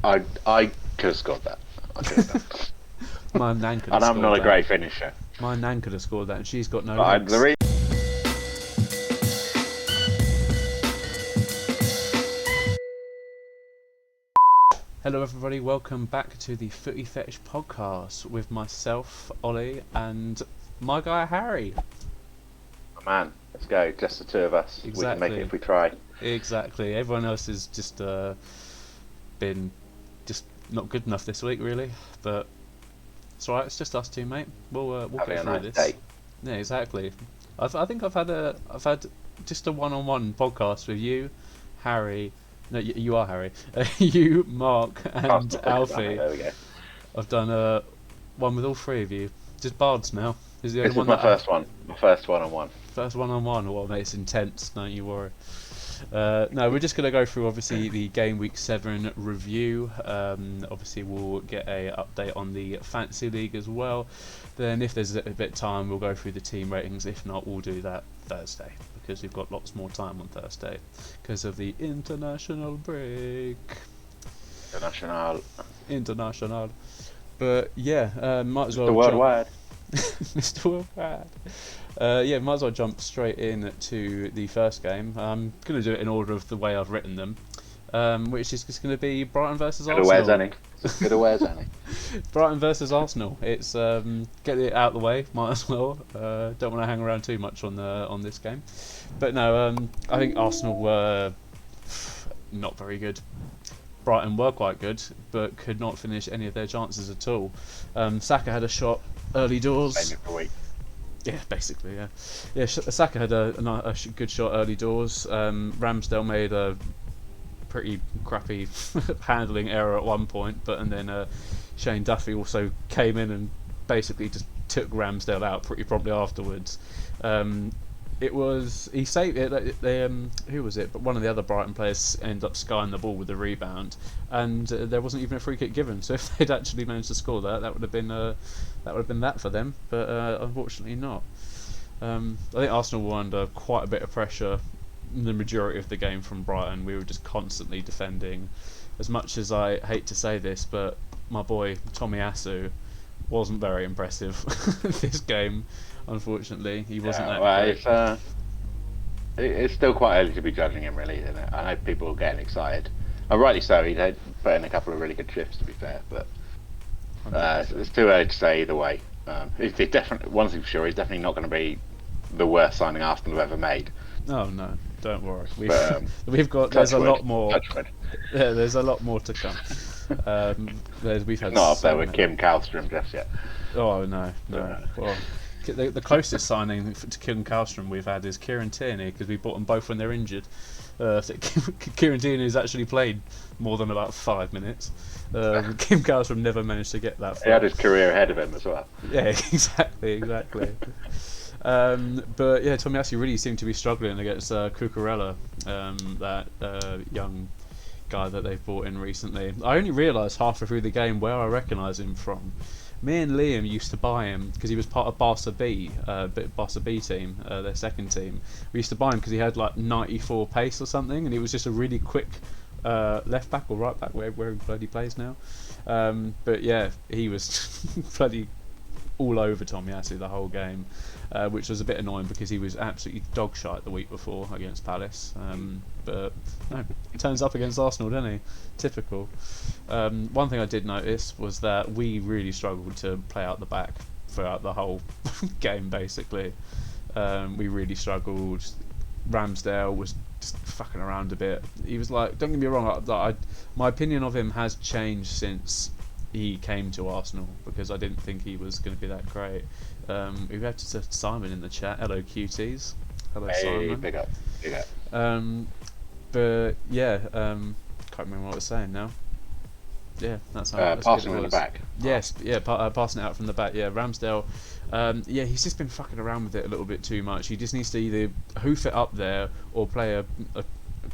I could have scored that. I could have done. My nan could have And I'm scored not a that. great finisher. My nan could have scored that, and she's got no But legs. Hello everybody, welcome back to the Footy Fetish podcast with myself, Ollie, and my guy Harry. Oh, man, let's go. Just the two of us. Exactly. We can make it if we try. Exactly. Everyone else has just been just not good enough this week, really. But it's alright. It's just us two, mate. We'll Having get a through nice this. day. Yeah, exactly. I think I've had just a one-on-one podcast with you, Harry. No, you are Harry. You, Mark, and Alfie. There we go. I've done one with all three of you. Just Bards now. Is the only This one is my that first one. My first one-on-one. First one-on-one. Well, mate, it's intense. Don't you worry. No, we're just going to go through obviously the game week 7 review. Obviously, we'll get a update on the fantasy league as well. Then, if there's a bit of time, we'll go through the team ratings. If not, we'll do that Thursday because we've got lots more time on Thursday because of the international break. International. But yeah, might as well. The worldwide. Mr. Worldwide. Yeah, might as well jump straight in to the first game. I'm going to do it in order of the way I've written them, which is just going to be Brighton versus Arsenal. Good away, Zanny. Good away, Zanny. Brighton versus Arsenal. It's get it out of the way. Might as well. Don't want to hang around too much on this game. But no, I think Arsenal were not very good. Brighton were quite good, but could not finish any of their chances at all. Saka had a shot early doors. Same every week. Yeah, basically, yeah. Yeah, Saka had a good shot early doors. Ramsdale made a pretty crappy handling error at one point, and then Shane Duffy also came in and basically just took Ramsdale out pretty promptly afterwards. He saved it. Who was it? But one of the other Brighton players ended up skying the ball with the rebound, and there wasn't even a free kick given. So if they'd actually managed to score that would have been that for them. But unfortunately not. I think Arsenal were under quite a bit of pressure the majority of the game from Brighton. We were just constantly defending. As much as I hate to say this, but my boy Tomiyasu wasn't very impressive this game. Unfortunately, he wasn't that great. It's still quite early to be judging him, really, isn't it? I know people are getting excited, and rightly so. He did put in a couple of really good shifts, to be fair, but it's too early to say either way. He's definitely, one thing for sure, he's definitely not going to be the worst signing Arsenal have ever made. Oh no, don't worry. We've got there's a lot more. Yeah, there's a lot more to come. We've had not up there with Kim Kallstrom just yet. Oh no. Well, the closest signing to Kim Kallstrom we've had is Kieran Tierney because we bought them both when they're injured. Kieran Tierney's actually played more than about 5 minutes. Kim Kallstrom never managed to get that far. He had his career ahead of him as well. Yeah, exactly. But yeah, Tomiyasu really seemed to be struggling against Cucurella, that young guy that they've brought in recently. I only realised halfway through the game where I recognise him from. Me and Liam used to buy him because he was part of Barca B team, their second team. We used to buy him because he had like 94 pace or something, and he was just a really quick left back or right back, where he bloody plays now. But yeah, he was bloody all over Tomiyasu the whole game, which was a bit annoying because he was absolutely dog shite the week before against Palace. But no, he turns up against Arsenal, doesn't he? Typical. One thing I did notice was that we really struggled to play out the back throughout the whole game, basically. We really struggled. Ramsdale was just fucking around a bit. He was like, don't get me wrong, my opinion of him has changed since he came to Arsenal because I didn't think he was going to be that great. We had Simon in the chat. Hello, cuties. Hello, hey, Simon. Big up. But yeah, can't remember what I was saying now. Yeah, that's how. Passing in the back. Yes, yeah, passing it out from the back. Yeah, Ramsdale. Yeah, he's just been fucking around with it a little bit too much. He just needs to either hoof it up there or play a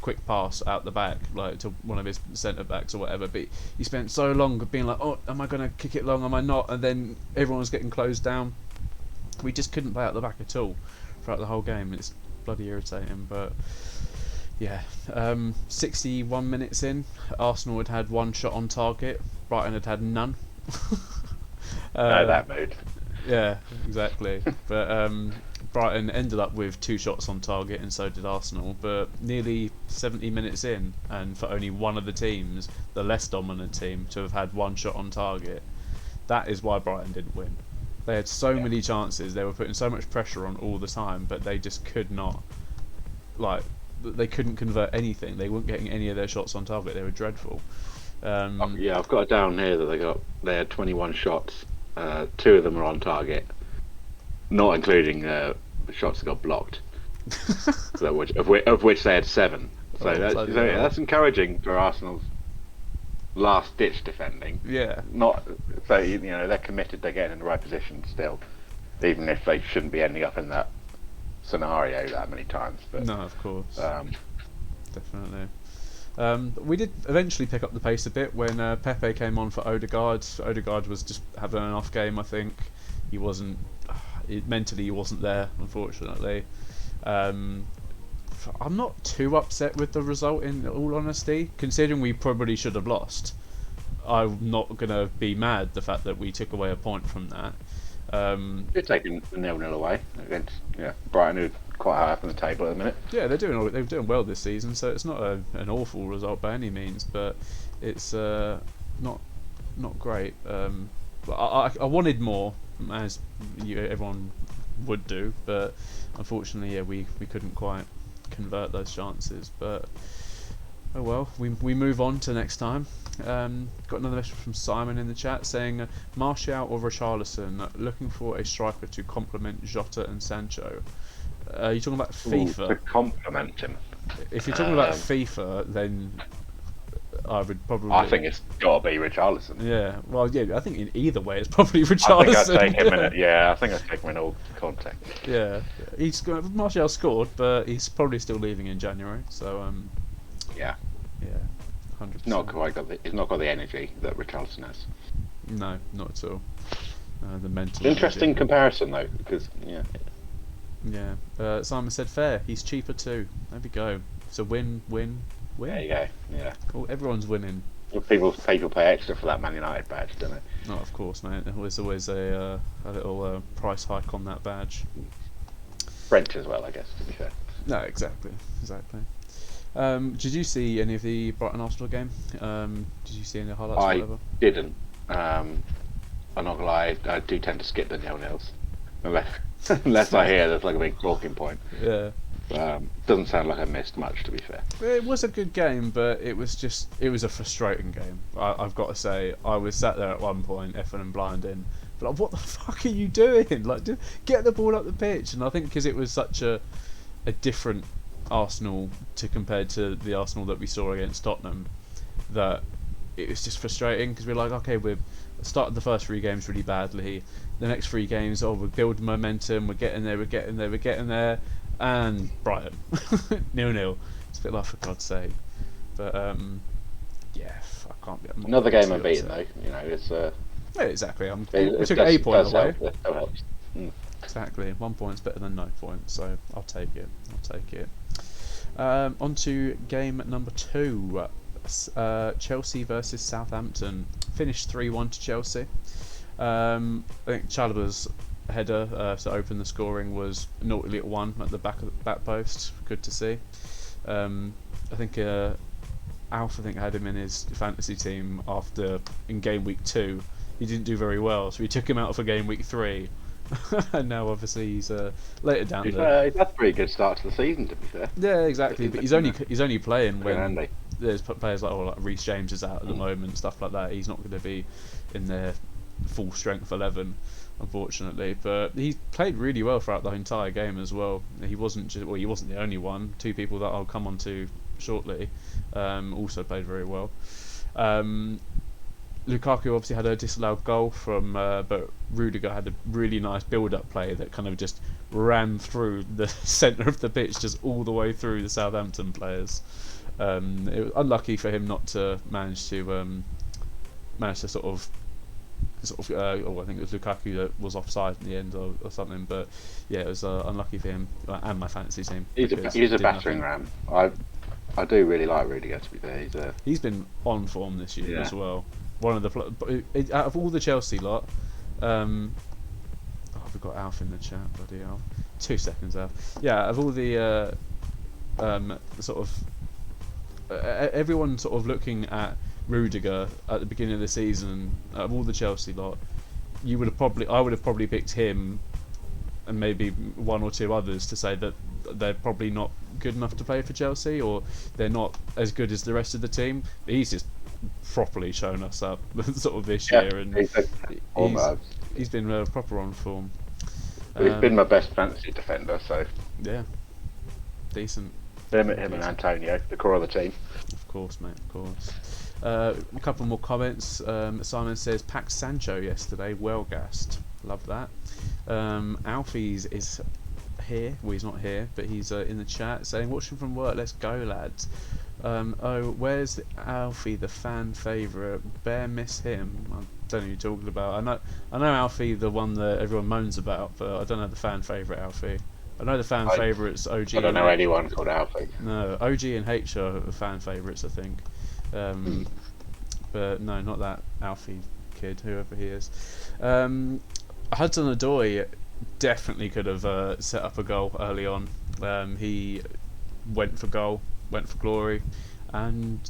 quick pass out the back, like to one of his centre backs or whatever. But he spent so long being like, "Oh, am I going to kick it long? Am I not?" And then everyone was getting closed down. We just couldn't play out the back at all throughout the whole game. It's bloody irritating, but Yeah, 61 minutes in, Arsenal had one shot on target, Brighton had none. That mood. Yeah, exactly. But Brighton ended up with two shots on target, and so did Arsenal. But nearly 70 minutes in, and for only one of the teams, the less dominant team, to have had one shot on target, that is why Brighton didn't win. They had so many chances, they were putting so much pressure on all the time, but they just could not, they couldn't convert anything. They weren't getting any of their shots on target. They were dreadful. Yeah, I've got it down here that they had 21 shots. 2 of them were on target, not including shots that got blocked. of which they had 7. So that's encouraging for Arsenal's last-ditch defending. Yeah. Not so they're committed. They're getting in the right position still, even if they shouldn't be ending up in that scenario that many times. But no, of course. Definitely. We did eventually pick up the pace a bit when Pepe came on for Odegaard. Odegaard was just having an off game, I think. He wasn't mentally. He wasn't there, unfortunately. I'm not too upset with the result, in all honesty, considering we probably should have lost. I'm not gonna be mad the fact that we took away a point from that. You're taking the 0-0 away against Brighton, who are quite high up on the table at the minute. Yeah, they're doing well this season, so it's not an awful result by any means, but it's not great. But I wanted more, as everyone would do, but unfortunately, we couldn't quite convert those chances. But oh well, we move on to next time. Got another message from Simon in the chat saying Martial or Richarlison, looking for a striker to complement Jota and Sancho. Are you talking about FIFA? To complement him. If you're talking about FIFA, then I would probably. I think it's got to be Richarlison. Yeah, well, yeah, I think in either way it's probably Richarlison. I think I'd take him in it. Yeah, I think I'd take him in all context. Yeah, Martial scored, but he's probably still leaving in January. So yeah, 100%. He's not got the energy that Richarlison has. No, not at all. The mental. Interesting comparison though, because Yeah. Simon said fair. He's cheaper too. There we go. It's a win. There you go. Yeah. Well, everyone's winning. Well, people pay extra for that Man United badge, don't they? No, of course, mate. There's always a little price hike on that badge. French as well, I guess. To be fair. No, exactly. Did you see any of the Brighton Arsenal game? Did you see any highlights? I or whatever? didn't. I'm not gonna lie. I do tend to skip the 0-0s unless I hear there's like a big talking point. Yeah. Doesn't sound like I missed much, to be fair. It was a good game, but it was a frustrating game. I've got to say, I was sat there at one point, effing and blinding, but like, what the fuck are you doing? Like, get the ball up the pitch. And I think because it was such a different Arsenal compared to the Arsenal that we saw against Tottenham, that it was just frustrating because we're like, okay, we've started the first 3 games really badly. The next 3 games, we're building momentum, we're getting there. And Brighton 0-0. It's a bit like, for God's sake. But I can't be. Another game unbeaten though. It's yeah, exactly. we took a point away. That helps. Exactly. 1 point's better than no points, so I'll take it. On to game number 2. Chelsea versus Southampton. Finished 3-1 to Chelsea. I think Chalobah's header to open the scoring was naughtily at 1 at the back post. Good to see. I think Alf had him in his fantasy team in game week 2. He didn't do very well, so he took him out for game week 3. And now obviously he's later down there. He's had a pretty good start to the season, to be fair. Yeah, exactly. But he's only playing when there's players like Reece James is out at the moment, stuff like that. He's not going to be in their full strength 11. Unfortunately, but he played really well throughout the entire game as well. He wasn't the only one. 2 people that I'll come on to shortly also played very well. Lukaku obviously had a disallowed goal but Rudiger had a really nice build-up play that kind of just ran through the centre of the pitch, just all the way through the Southampton players. It was unlucky for him not to manage to sort of I think it was Lukaku that was offside in the end or something, but yeah, it was unlucky for him and my fantasy team. He's a battering ram. I do really like Rudiger, to be fair. He's been on form this year Yeah. as well. One of the out of all the Chelsea lot, we've got Alf in the chat. Bloody hell! 2 seconds, Alf. Yeah, out of all the sort of everyone sort of looking at Rudiger at the beginning of the season, out of all the Chelsea lot, I would have probably picked him, and maybe one or two others, to say that they're probably not good enough to play for Chelsea, or they're not as good as the rest of the team. He's just properly shown us up sort of this year, and he's been proper on form. He's been my best fantasy defender, so yeah, decent. Him and Antonio, the core of the team. Of course, mate, of course. A couple more comments. Simon says, packed Sancho yesterday, well gassed. Love that. Alfie's is here. Well, he's not here, but he's in the chat saying, watching from work, let's go, lads. Where's Alfie, the fan favourite? Bear miss him. I don't know who you're talking about. I know Alfie, the one that everyone moans about, but I don't know the fan favourite Alfie. I know the fan favourites OG. I don't know anyone called Alfie. No, OG and H are fan favourites, I think. But no, not that Alfie kid, whoever he is. Hudson-Odoi definitely could have set up a goal early on. He went for goal, went for glory, and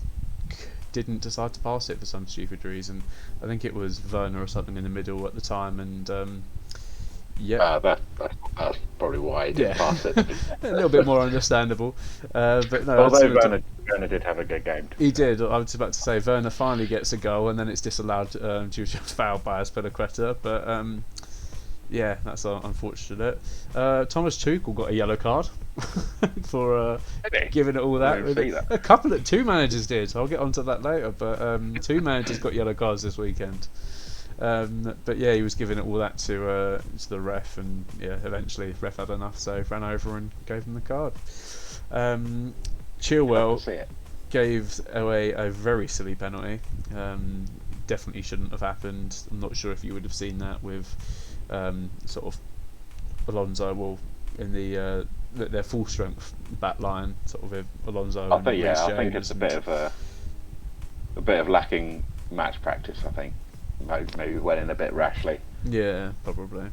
didn't decide to pass it for some stupid reason. I think it was Werner or something in the middle at the time, and that's probably why he didn't pass it. A little bit more understandable. But no, although Werner did have a good game. He did. I was about to say Werner finally gets a goal, and then it's disallowed due to a foul by Aspilicueta. But yeah, that's unfortunate. Thomas Tuchel got a yellow card for giving it all that. A couple of 2 managers did. I'll get onto that later. But 2 managers got yellow cards this weekend. But yeah, he was giving it all that to the ref, and yeah, eventually the ref had enough, so ran over and gave him the card. Chilwell gave away a very silly penalty. Definitely shouldn't have happened. I'm not sure if you would have seen that with sort of Alonso, in their full strength back line, sort of with Alonso. I think it's a bit of lacking match practice. I think. Maybe went in a bit rashly. Yeah, probably.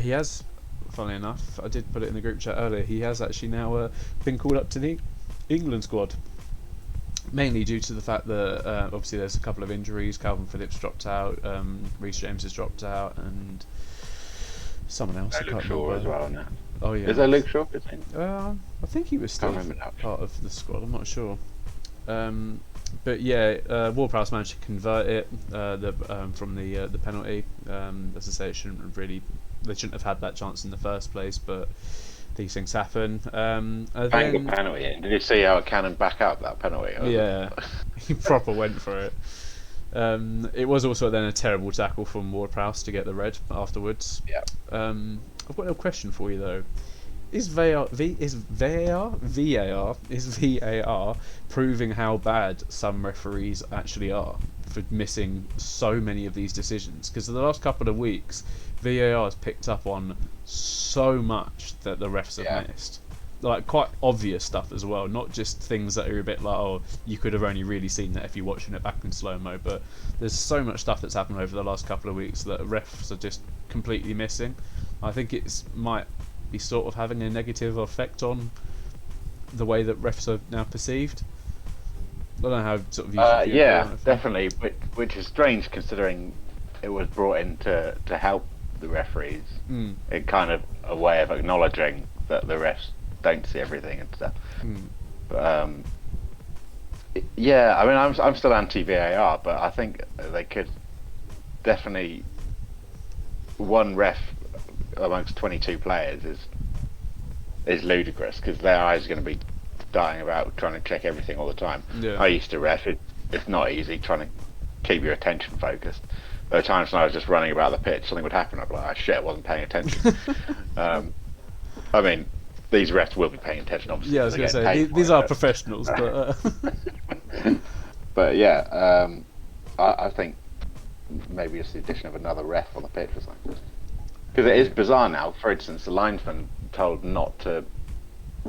He has, funnily enough, I did put it in the group chat earlier, he has actually now been called up to the England squad. Mainly due to the fact that obviously there's a couple of injuries. Calvin Phillips dropped out, Reece James has dropped out, and someone else. Luke Shaw as well now. Oh yeah. Is there Luke Shaw? I think he was still part of the squad. I'm not sure. But yeah, Ward-Prowse managed to convert it from the penalty. As I say, they shouldn't have had that chance in the first place, but these things happen. Bang the penalty in. Did you see how it cannoned back up that penalty? Yeah, he proper went for it. It was also then a terrible tackle from Ward-Prowse to get the red afterwards. Yeah. I've got a question for you though. Is VAR proving how bad some referees actually are for missing so many of these decisions? Because in the last couple of weeks, VAR has picked up on so much that the refs have missed. Like quite obvious stuff as well, not just things that are a bit like, oh, you could have only really seen that if you're watching it back in slow-mo, but there's so much stuff that's happened over the last couple of weeks that refs are just completely missing. I think it might be sort of having a negative effect on the way that refs are now perceived. I don't know how sort of you definitely, which is strange considering it was brought in to help the referees. In kind of a way of acknowledging that the refs don't see everything and stuff. But I mean, I'm still anti-VAR, but I think they could definitely, one ref amongst 22 players is ludicrous, because their eyes are going to be darting about trying to check everything all the time. I used to ref. It's not easy trying to keep your attention focused. There were times when I was just running about the pitch, something would happen, I'd be like, oh, shit, I wasn't paying attention. I mean, these refs will be paying attention, obviously. Yeah, I was going to say, these are professionals, but... But yeah, I think maybe it's the addition of another ref on the pitch or something. Because it is bizarre now. For instance, the linesman told not to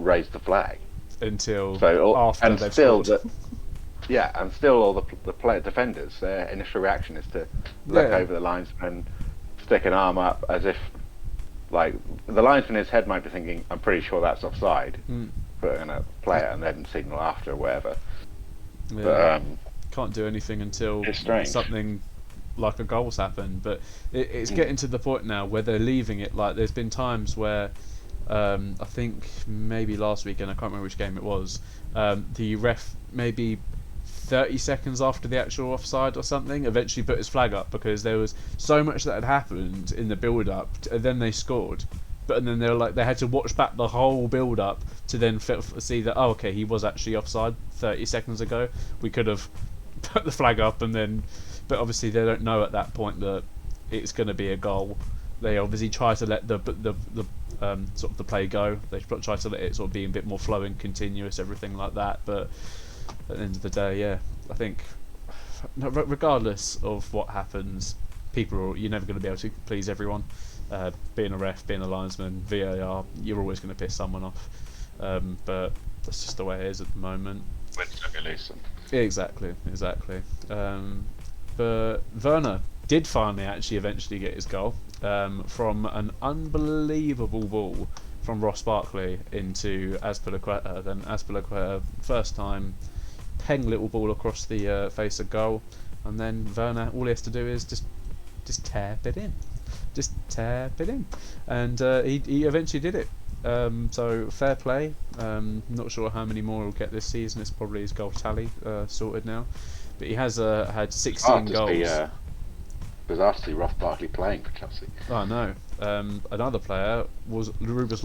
raise the flag until so after and they've still scored. and still all the player defenders, their initial reaction is to look over the linesman, stick an arm up as if like the linesman in his head might be thinking, I'm pretty sure that's offside, put in a player and then signal after or whatever. Yeah. But can't do anything until it's strange. something like a goal's happened. But it's getting to the point now where they're leaving it. Like there's been times where I think maybe last weekend, I can't remember which game it was, the ref maybe 30 seconds after the actual offside or something eventually put his flag up because there was so much that had happened in the build up and then they scored, but then they were like they had to watch back the whole build up to then see that okay, he was actually offside 30 seconds ago, we could have put the flag up, and then but obviously they don't know at that point that it's going to be a goal. They obviously try to let the sort of the play go. They try to let it sort of be a bit more flowing, continuous, everything like that. But at the end of the day, yeah, I think regardless of what happens, you're never going to be able to please everyone. Being a ref, being a linesman, VAR, you're always going to piss someone off. But that's just the way it is at the moment. Exactly. But Werner did finally eventually get his goal from an unbelievable ball from Ross Barkley into Azpilicueta. Then Azpilicueta, first time, peng little ball across the face of goal, and then Werner, all he has to do is just tap it in. Just tap it in. And he eventually did it. So fair play. Not sure how many more he'll get this season. It's probably his goal tally sorted now. But he has had 16 goals. Bizarre to see Ross Barkley playing for Chelsea. Oh no. Another player was Ruben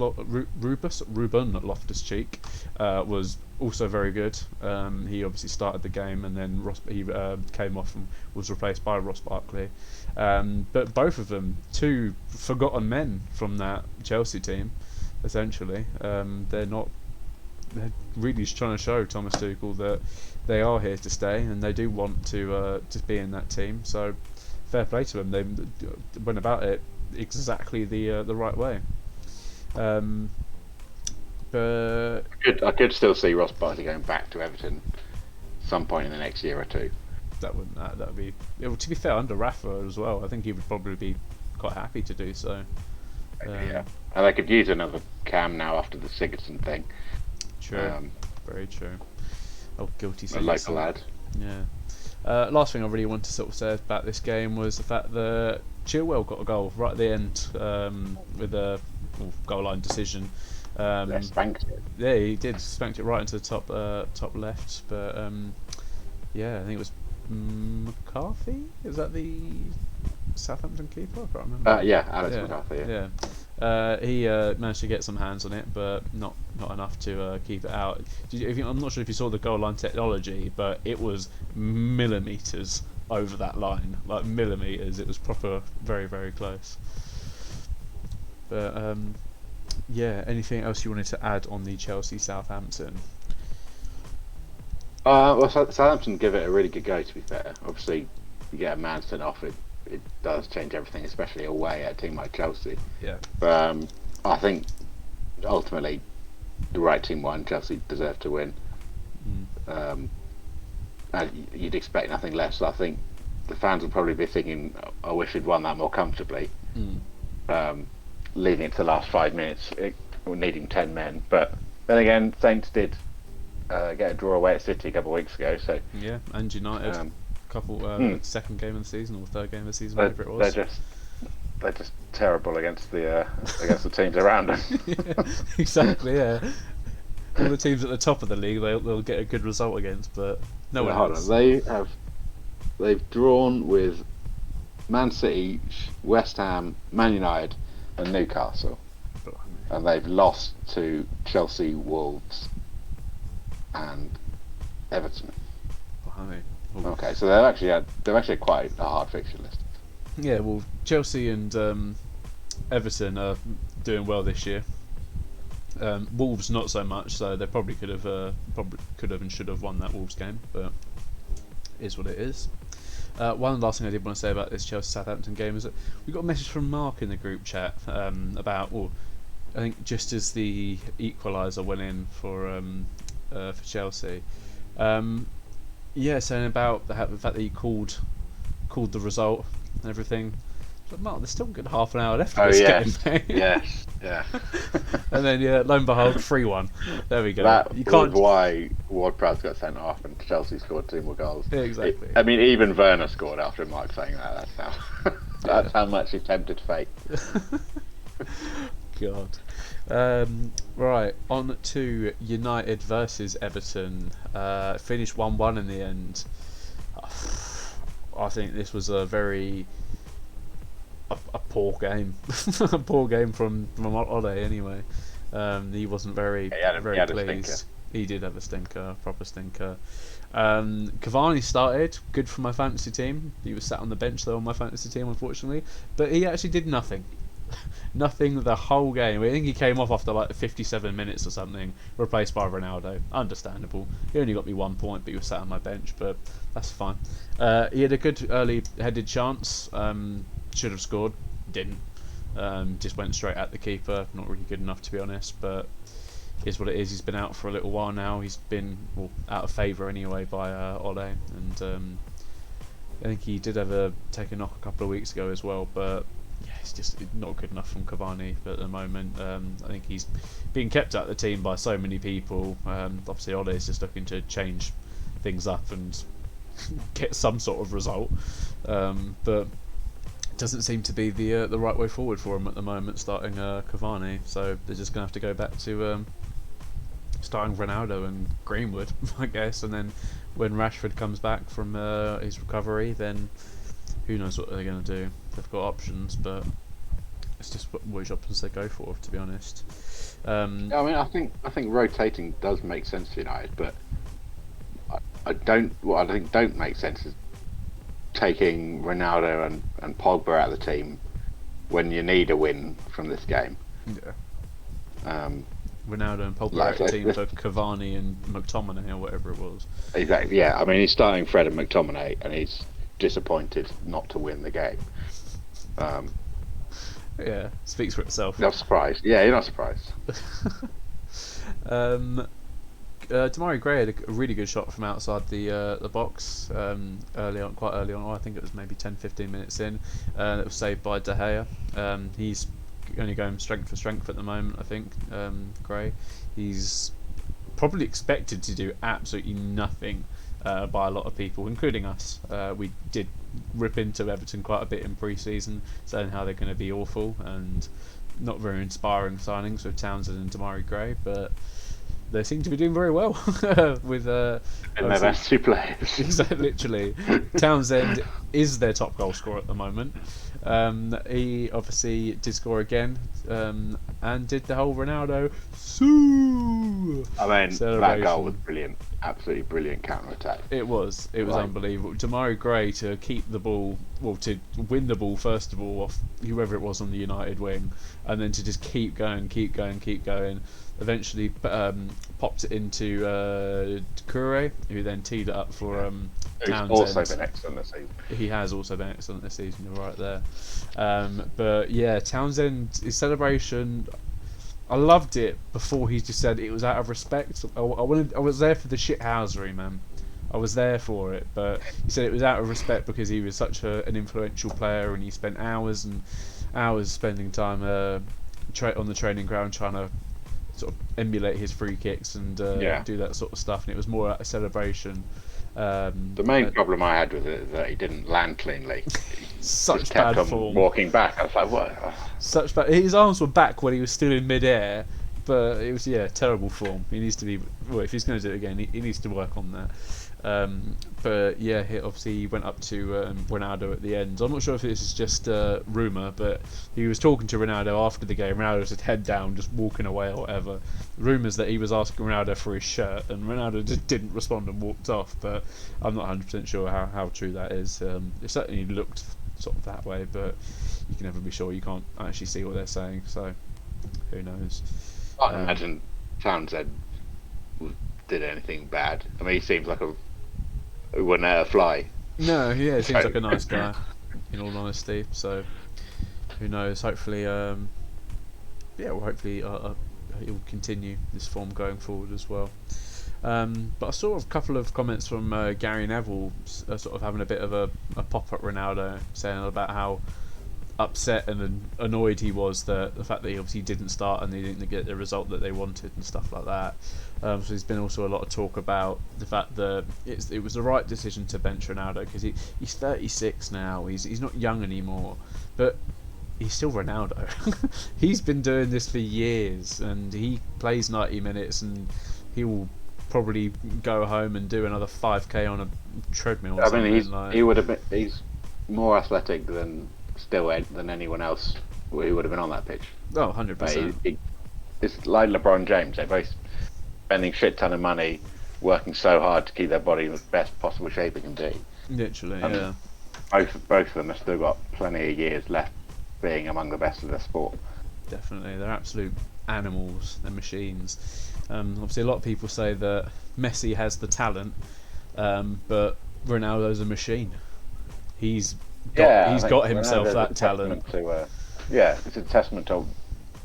Loftus-Cheek. Was also very good. He obviously started the game, and then he came off and was replaced by Ross Barkley. But both of them, two forgotten men from that Chelsea team, essentially. They're really trying to show Thomas Tuchel that they are here to stay, and they do want to be in that team. So fair play to them. They went about it exactly the right way. But I could still see Ross Barkley going back to Everton some point in the next year or two. That would be. To be fair, under Rafa as well, I think he would probably be quite happy to do so. Yeah, and they could use another cam now after the Sigurdsson thing. True, very true. Oh, guilty Sigurdsson. A local lad. Yeah. Last thing I really want to sort of say about this game was the fact that Chilwell got a goal right at the end with a goal line decision. Spanked it. Yeah, he did. Spanked it right into the top left. But yeah, I think it was McCarthy. Is that the Southampton keeper? I can't remember. Yeah, Alex McCarthy. Yeah. He managed to get some hands on it, but not enough to keep it out. I'm not sure if you saw the goal line technology, but it was millimeters over that line, like millimeters. It was proper, very, very close. But yeah, anything else you wanted to add on the Chelsea Southampton? Well, Southampton give it a really good go. To be fair, obviously, you get a man sent off, it does change everything, especially away at a team like Chelsea. Yeah. But I think ultimately the right team won. Chelsea deserved to win. And you'd expect nothing less. I think the fans will probably be thinking, I wish we'd won that more comfortably. Leading into the last 5 minutes, needing 10 men. But then again, Saints did get a draw away at City a couple of weeks ago. So yeah, and United, second game of the season or third game of the season, whatever it was. They're just terrible against the teams around them. Yeah, exactly. Yeah. All the teams at the top of the league, they'll get a good result against, but no one else. They've drawn with Man City, West Ham, Man United, and Newcastle, and they've lost to Chelsea, Wolves, and Everton. Okay, so they've actually quite a hard fixture list. Yeah, well, Chelsea and Everton are doing well this year. Wolves not so much, so they probably could have and should have won that Wolves game, but it is what it is. One last thing I did want to say about this Chelsea Southampton game is that we got a message from Mark in the group chat about I think just as the equaliser went in for Chelsea. Saying about the fact that he called the result and everything. But Mark, there's still a good half an hour left of this game, mate. Yes, yeah. And then lo and behold, 3-1. There we go. That You can't. was why Ward-Prowse got sent off and Chelsea scored 2 more goals. Exactly. I mean, even Werner scored after Mike saying that. That's how much he tempted fate. God. Right, on to United versus Everton. Finished 1-1 in the end. I think this was a very a poor game. A poor game from Ole anyway. He wasn't very very pleased. He did have a stinker, proper stinker. Cavani started, good for my fantasy team. He was sat on the bench though on my fantasy team, unfortunately. But he actually did nothing. Nothing the whole game. I think he came off after like 57 minutes or something, replaced by Ronaldo. Understandable. He only got me 1 point, but he was sat on my bench, but that's fine. He had a good early headed chance. Should have scored. Didn't. Just went straight at the keeper. Not really good enough, to be honest, but is what it is. He's been out for a little while now. He's been out of favour anyway by Ole, and I think he did have take a knock a couple of weeks ago as well, but yeah, it's just not good enough from Cavani at the moment. I think he's being kept out of the team by so many people. Obviously Ole is just looking to change things up and get some sort of result, but it doesn't seem to be the right way forward for him at the moment, starting Cavani. So they're just going to have to go back to starting Ronaldo and Greenwood, I guess, and then when Rashford comes back from his recovery, then who knows what they're going to do. They've got options, but it's just which options they go for, to be honest. I mean, I think rotating does make sense for United, but what I think don't make sense is taking Ronaldo and Pogba out of the team when you need a win from this game. Yeah. Ronaldo and Pogba out of the team for Cavani and McTominay or whatever it was. Exactly. Yeah. I mean, he's starting Fred and McTominay, and he's disappointed not to win the game. Yeah, speaks for itself. Not surprised. Yeah, you're not surprised. Damari Gray had a really good shot from outside the box quite early on. I think it was maybe 10-15 minutes in. That was saved by De Gea. He's only going strength for strength at the moment, I think. Gray. He's probably expected to do absolutely nothing by a lot of people, including us. We did rip into Everton quite a bit in pre-season, saying how they're going to be awful and not very inspiring signings with Townsend and Damari Gray, but they seem to be doing very well with and their best 2 players. Exactly, literally. Townsend is their top goal scorer at the moment. He obviously did score again, and did the whole Ronaldo I mean, that goal was brilliant. Absolutely brilliant counter-attack. It was unbelievable. Damari Gray to keep the ball, to win the ball first of all off whoever it was on the United wing, and then to just keep going. Eventually popped it into Kure, who then teed it up for Townsend. Who's also been excellent this season. He has also been excellent this season, you're right there. But yeah, Townsend, his celebration, I loved it before he just said it was out of respect. I was there for the shithousery, man. I was there for it, but he said it was out of respect because he was such an influential player and he spent hours and hours spending time on the training ground trying to sort of emulate his free kicks and do that sort of stuff, and it was more a celebration. The main problem I had with it is that he didn't land cleanly. Such bad form. Walking back, I was like, what? Such bad. His arms were back when he was still in mid-air, but it was terrible form. He needs to be. Well, if he's going to do it again, he needs to work on that. But yeah, he went up to Ronaldo at the end. I'm not sure if this is just rumour, but he was talking to Ronaldo after the game. Ronaldo just head down, just walking away or whatever. Rumours that he was asking Ronaldo for his shirt, and Ronaldo just didn't respond and walked off. But I'm not 100% sure how true that is. It certainly looked sort of that way, but you can never be sure. You can't actually see what they're saying, so who knows? I can't imagine Townsend did anything bad. I mean, he seems like who wouldn't hurt a fly. No, yeah, he seems like a nice guy, in all honesty. So, who knows? Hopefully, yeah, well, hopefully he'll continue this form going forward as well. But I saw a couple of comments from Gary Neville sort of having a bit of a pop at Ronaldo, saying about how upset and annoyed he was that the fact that he obviously didn't start and they didn't get the result that they wanted and stuff like that. So there's been also a lot of talk about the fact that it was the right decision to bench Ronaldo because he's 36 now. He's not young anymore, but he's still Ronaldo. He's been doing this for years, and he plays 90 minutes, and he will probably go home and do another 5k on a treadmill. Or he would have been. He's more athletic than anyone else who would have been on that pitch. Oh, 100%. It's like LeBron James. They're both spending shit ton of money, working so hard to keep their body in the best possible shape it can be. Literally, yeah. Both of them have still got plenty of years left being among the best of their sport. Definitely, they're absolute animals. They're machines. Obviously, a lot of people say that Messi has the talent, but Ronaldo's a machine. He's got himself Ronaldo's that talent. It's a testament to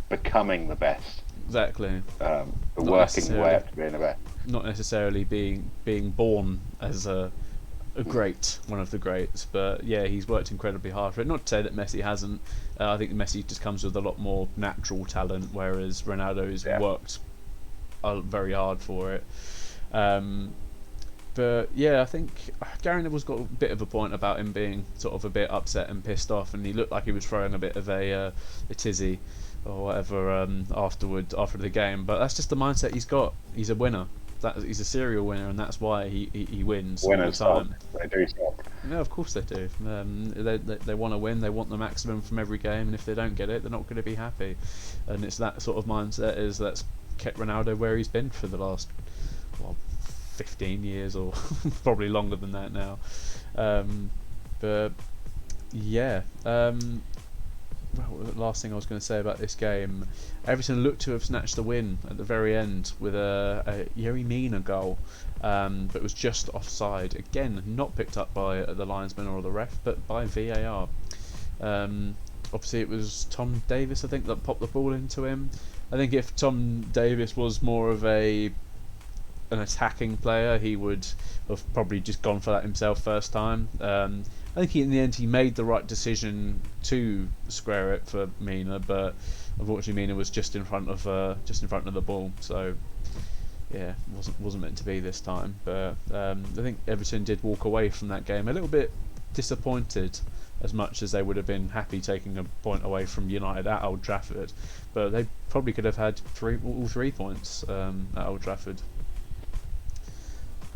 becoming the best. Exactly. Working way up to being the best. Not necessarily being born as a one of the greats, but yeah, he's worked incredibly hard for it. Not to say that Messi hasn't. I think Messi just comes with a lot more natural talent, whereas Ronaldo has worked very hard for it. But yeah, I think Gary Neville's got a bit of a point about him being sort of a bit upset and pissed off, and he looked like he was throwing a bit of a tizzy or whatever after the game. But that's just the mindset he's got. He's a winner. He's a serial winner, and that's why he wins all the time. They do suck. Yeah, of course they do. They want to win. They want the maximum from every game, and if they don't get it, they're not going to be happy. And it's that sort of mindset that's kept Ronaldo where he's been for the last 15 years, or probably longer than that now. But yeah. Well, the last thing I was going to say about this game, Everton looked to have snatched the win at the very end with a Yerry Mina goal, but it was just offside. Again, not picked up by the linesman or the ref, but by VAR. Obviously, it was Tom Davis, I think, that popped the ball into him. I think if Tom Davis was more of an attacking player, he would have probably just gone for that himself first time. I think in the end he made the right decision to square it for Mina, but unfortunately Mina was just in front of the ball, so yeah, wasn't meant to be this time. But I think Everton did walk away from that game a little bit disappointed, as much as they would have been happy taking a point away from United at Old Trafford, but they probably could have had all three points at Old Trafford.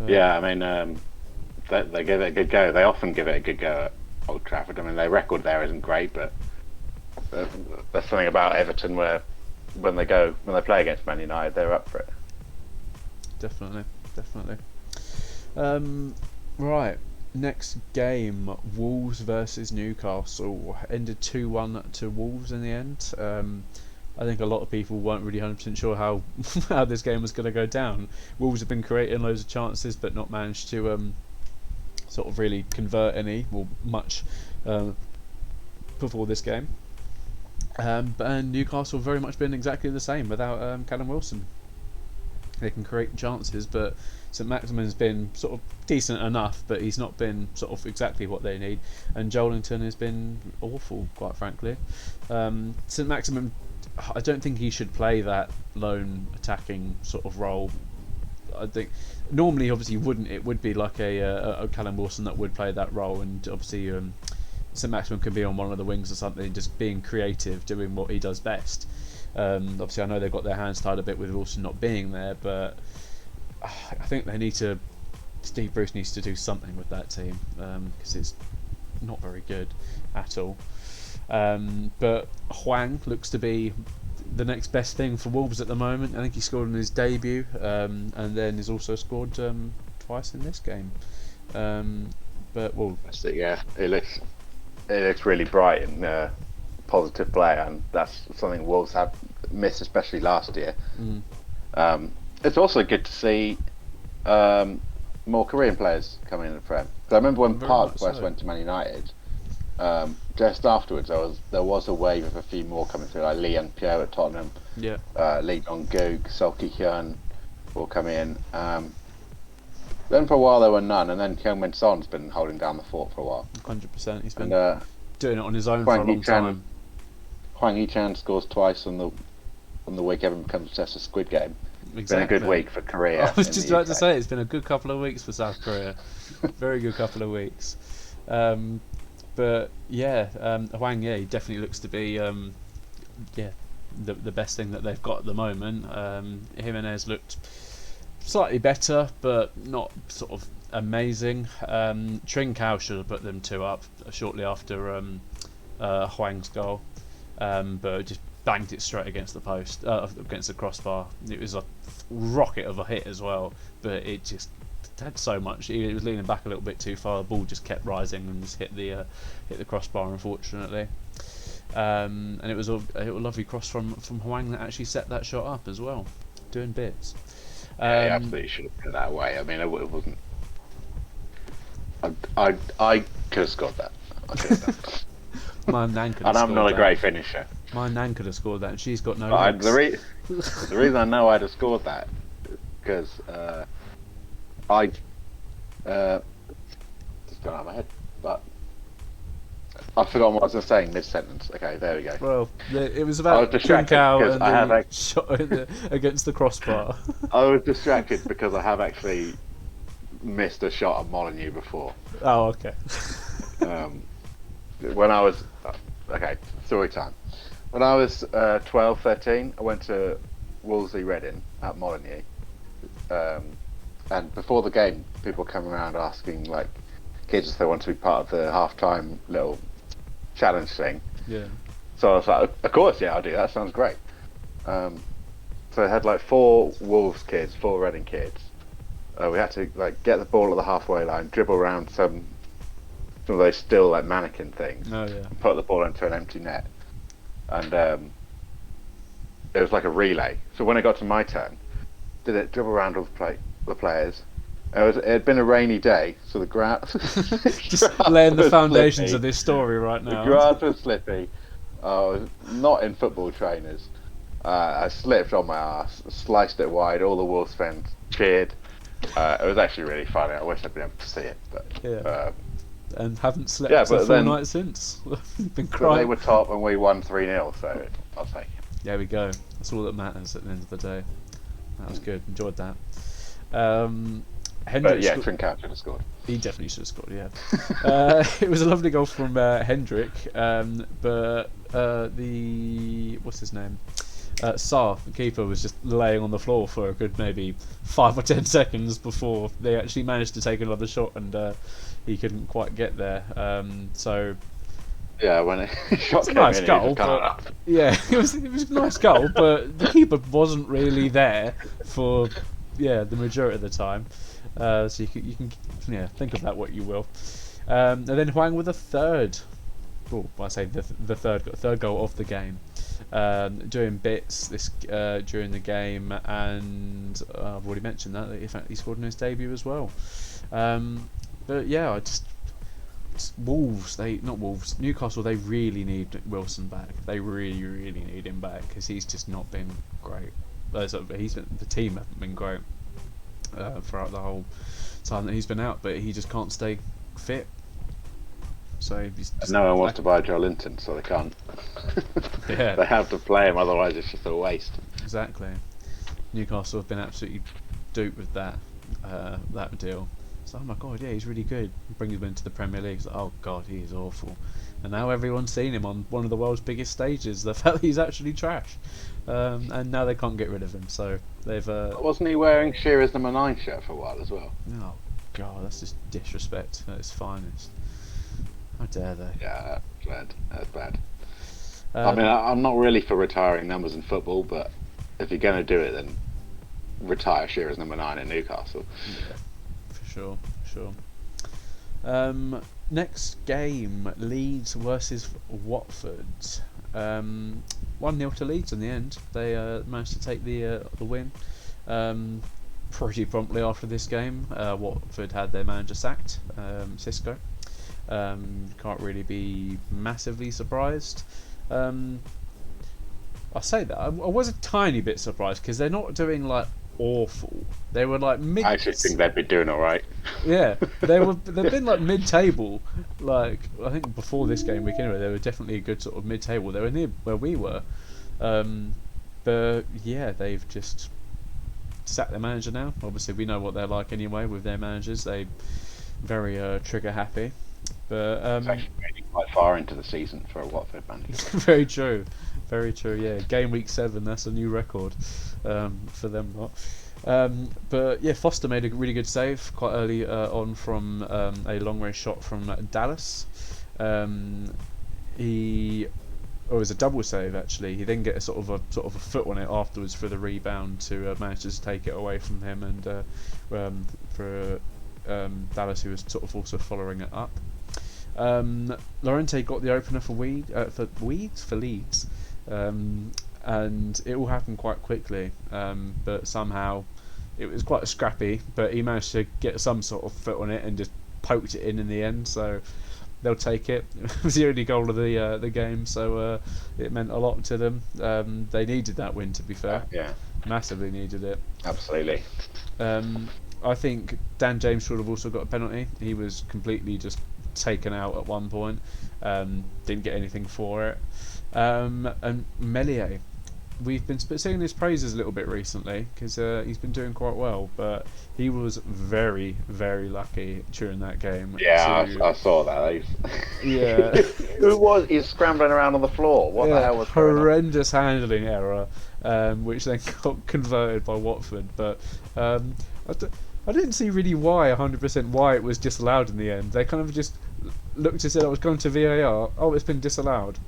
Yeah, I mean, they give it a good go. They often give it a good go at Old Trafford. I mean, their record there isn't great, but there's something about Everton where when they play against Man United, they're up for it. Definitely. Right, next game, Wolves versus Newcastle. Ended 2-1 to Wolves in the end. I think a lot of people weren't really 100% sure how this game was going to go down. Wolves have been creating loads of chances, but not managed to sort of really convert any or much before this game. And Newcastle very much been exactly the same without Callum Wilson. They can create chances, but St Maximin's been sort of decent enough, but he's not been sort of exactly what they need. And Joelinton has been awful, quite frankly. St Maximin, I don't think he should play that lone attacking sort of role. I think normally, obviously, wouldn't. It would be like a Callum Wilson that would play that role, and obviously St Maximin can be on one of the wings or something, just being creative, doing what he does best. Obviously, I know they've got their hands tied a bit with Wilson not being there, but I think Steve Bruce needs to do something with that team because it's not very good at all. But Hwang looks to be the next best thing for Wolves at the moment. I think he scored in his debut, and then he's also scored twice in this game. But well, yeah, it looks really bright and positive player, and that's something Wolves have missed, especially last year. It's also good to see more Korean players coming in the Prem. So I remember when Park first went to Man United, just afterwards, there was a wave of a few more coming through, like Lee and Pierre at Tottenham, Yeah. Lee Dong Goog, Solky Hyun will come in. Then for a while there were none, and then Heung-min Son's been holding down the fort for a while. 100%. He's been And doing it on his own for a long time. Hwang Hee-chan scores twice on the week everyone becomes obsessed with Squid Game. It's been a good week for Korea. I was just about to say, it's been a good couple of weeks for South Korea. Very good couple of weeks. But yeah, Hwang, he definitely looks to be the best thing that they've got at the moment. Jimenez looked slightly better, but not sort of amazing. Trincao should have put them 2 up shortly after Hwang's goal, but just banged it straight against the post, against the crossbar. It was a rocket of a hit as well, but it just had so much. He was leaning back a little bit too far. The ball just kept rising and just hit the crossbar, unfortunately. And it was a lovely cross from Hwang that actually set that shot up as well, doing bits. He absolutely should have put it that way. I mean, it wasn't. I could have scored that. I could have done. My nan could have and I'm not a that. great finisher. My nan could have scored that, and she's got no But legs. the reason I know I'd have scored that is because I just gone out of my head. But I've forgotten what I was going to say mid-sentence. Okay, there we go. Well, it was I about was distracted Trincao because and I have the shot against the crossbar. I was distracted because I have actually missed a shot at Molyneux before. Oh, okay. When I was okay, story time. When I was 12, 13, I went to Wolseley Reading at Molyneux, and before the game, people come around asking like kids if they want to be part of the half-time little challenge thing. Yeah. So I was like, of course, yeah, I'll do that. Sounds great. So I had like 4 Wolves kids, 4 Reading kids. We had to like get the ball at the halfway line, dribble around some of those still like mannequin things, Oh yeah. and put the ball into an empty net. And it was like a relay. So when it got to my turn, did it dribble around all the players. It had been a rainy day, so the grass Just laying the foundations of this story right now. The grass was slippy. I was not in football trainers. I slipped on my ass, sliced it wide. All the Wolves fans cheered. It was actually really funny. I wish I'd been able to see it, but Yeah. And haven't slept Yeah, a but full then- night since. Been but crying. they were top and we won 3-0, so I'll take it. There we go. That's all that matters at the end of the day. That was good. Enjoyed that. But Hendrick, yeah, Trincao should have scored. he definitely should have scored. Yeah. It was a lovely goal from Hendrick, but the what's his name? Sarr, the keeper, was just laying on the floor for a good maybe 5 or 10 seconds before they actually managed to take another shot, and he couldn't quite get there. So Yeah, when it shot it's a came nice in, goal, he was kind but of yeah, it was a nice goal, but the keeper wasn't really there for the majority of the time. So you can think of that what you will. And then Hwang with a third. Oh, I say the third goal of the game. Doing bits during the game, and I've already mentioned that in fact he scored in his debut as well. But yeah, Newcastle, they really need Wilson back. They really, really need him back because he's just not been great. The team haven't been great throughout the whole time that he's been out, but he just can't stay fit. So he's just no one wants to buy Joe Linton, so they can't. Yeah. They have to play him, otherwise it's just a waste. Exactly. Newcastle have been absolutely duped with that deal. So, oh my god, yeah, he's really good. Bring him into the Premier League. It's like, oh god, he is awful. And now everyone's seen him on one of the world's biggest stages. The fact that he's actually trash. And now they can't get rid of him. So they've. Wasn't he wearing Shearer's number 9 shirt for a while as well? Oh god, that's just disrespect at its finest. How dare they? Yeah, that's bad. That's bad. I Um, mean, I'm not really for retiring numbers in football, but if you're going to do it, then retire Shearer's number 9 at Newcastle. Yeah, for sure. Next game, Leeds versus Watford. 1-0 to Leeds in the end. They managed to take the win pretty promptly after this game. Watford had their manager sacked, Cisco. Can't really be massively surprised. I say that I was a tiny bit surprised because they're not doing like awful. They were like mid. I actually think they'd be doing all right. Yeah, they've been like mid-table. Like I think before this game week anyway, they were definitely a good sort of mid-table. They were near where we were, but yeah, they've just sacked their manager now. Obviously, we know what they're like anyway with their managers. They very trigger happy. But It's actually really quite far into the season for a Watford manager. very true, very true. Yeah, game week 7. That's a new record for them lot. But yeah, Foster made a really good save quite early on from a long range shot from Dallas. It was a double save actually. He then get a sort of a foot on it afterwards for the rebound to manage to take it away from him, and for Dallas, who was sort of also following it up. Llorente got the opener for Leeds, and it all happened quite quickly. But somehow it was quite scrappy. But he managed to get some sort of foot on it and just poked it in the end. So they'll take it. It was the only goal of the game, so it meant a lot to them. They needed that win, to be fair. Yeah, massively needed it. absolutely. I think Dan James should have also got a penalty. He was completely just taken out at one point. Didn't get anything for it. And Meslier, we've been singing his praises a little bit recently because he's been doing quite well, but he was very, very lucky during that game. Yeah, I saw that. Yeah. Who was? He's scrambling around on the floor. What the hell was going on? Horrendous handling error, which then got converted by Watford. But I didn't see really 100% why it was disallowed in the end. They kind of just looked and said, "I was going to VAR. Oh, it's been disallowed."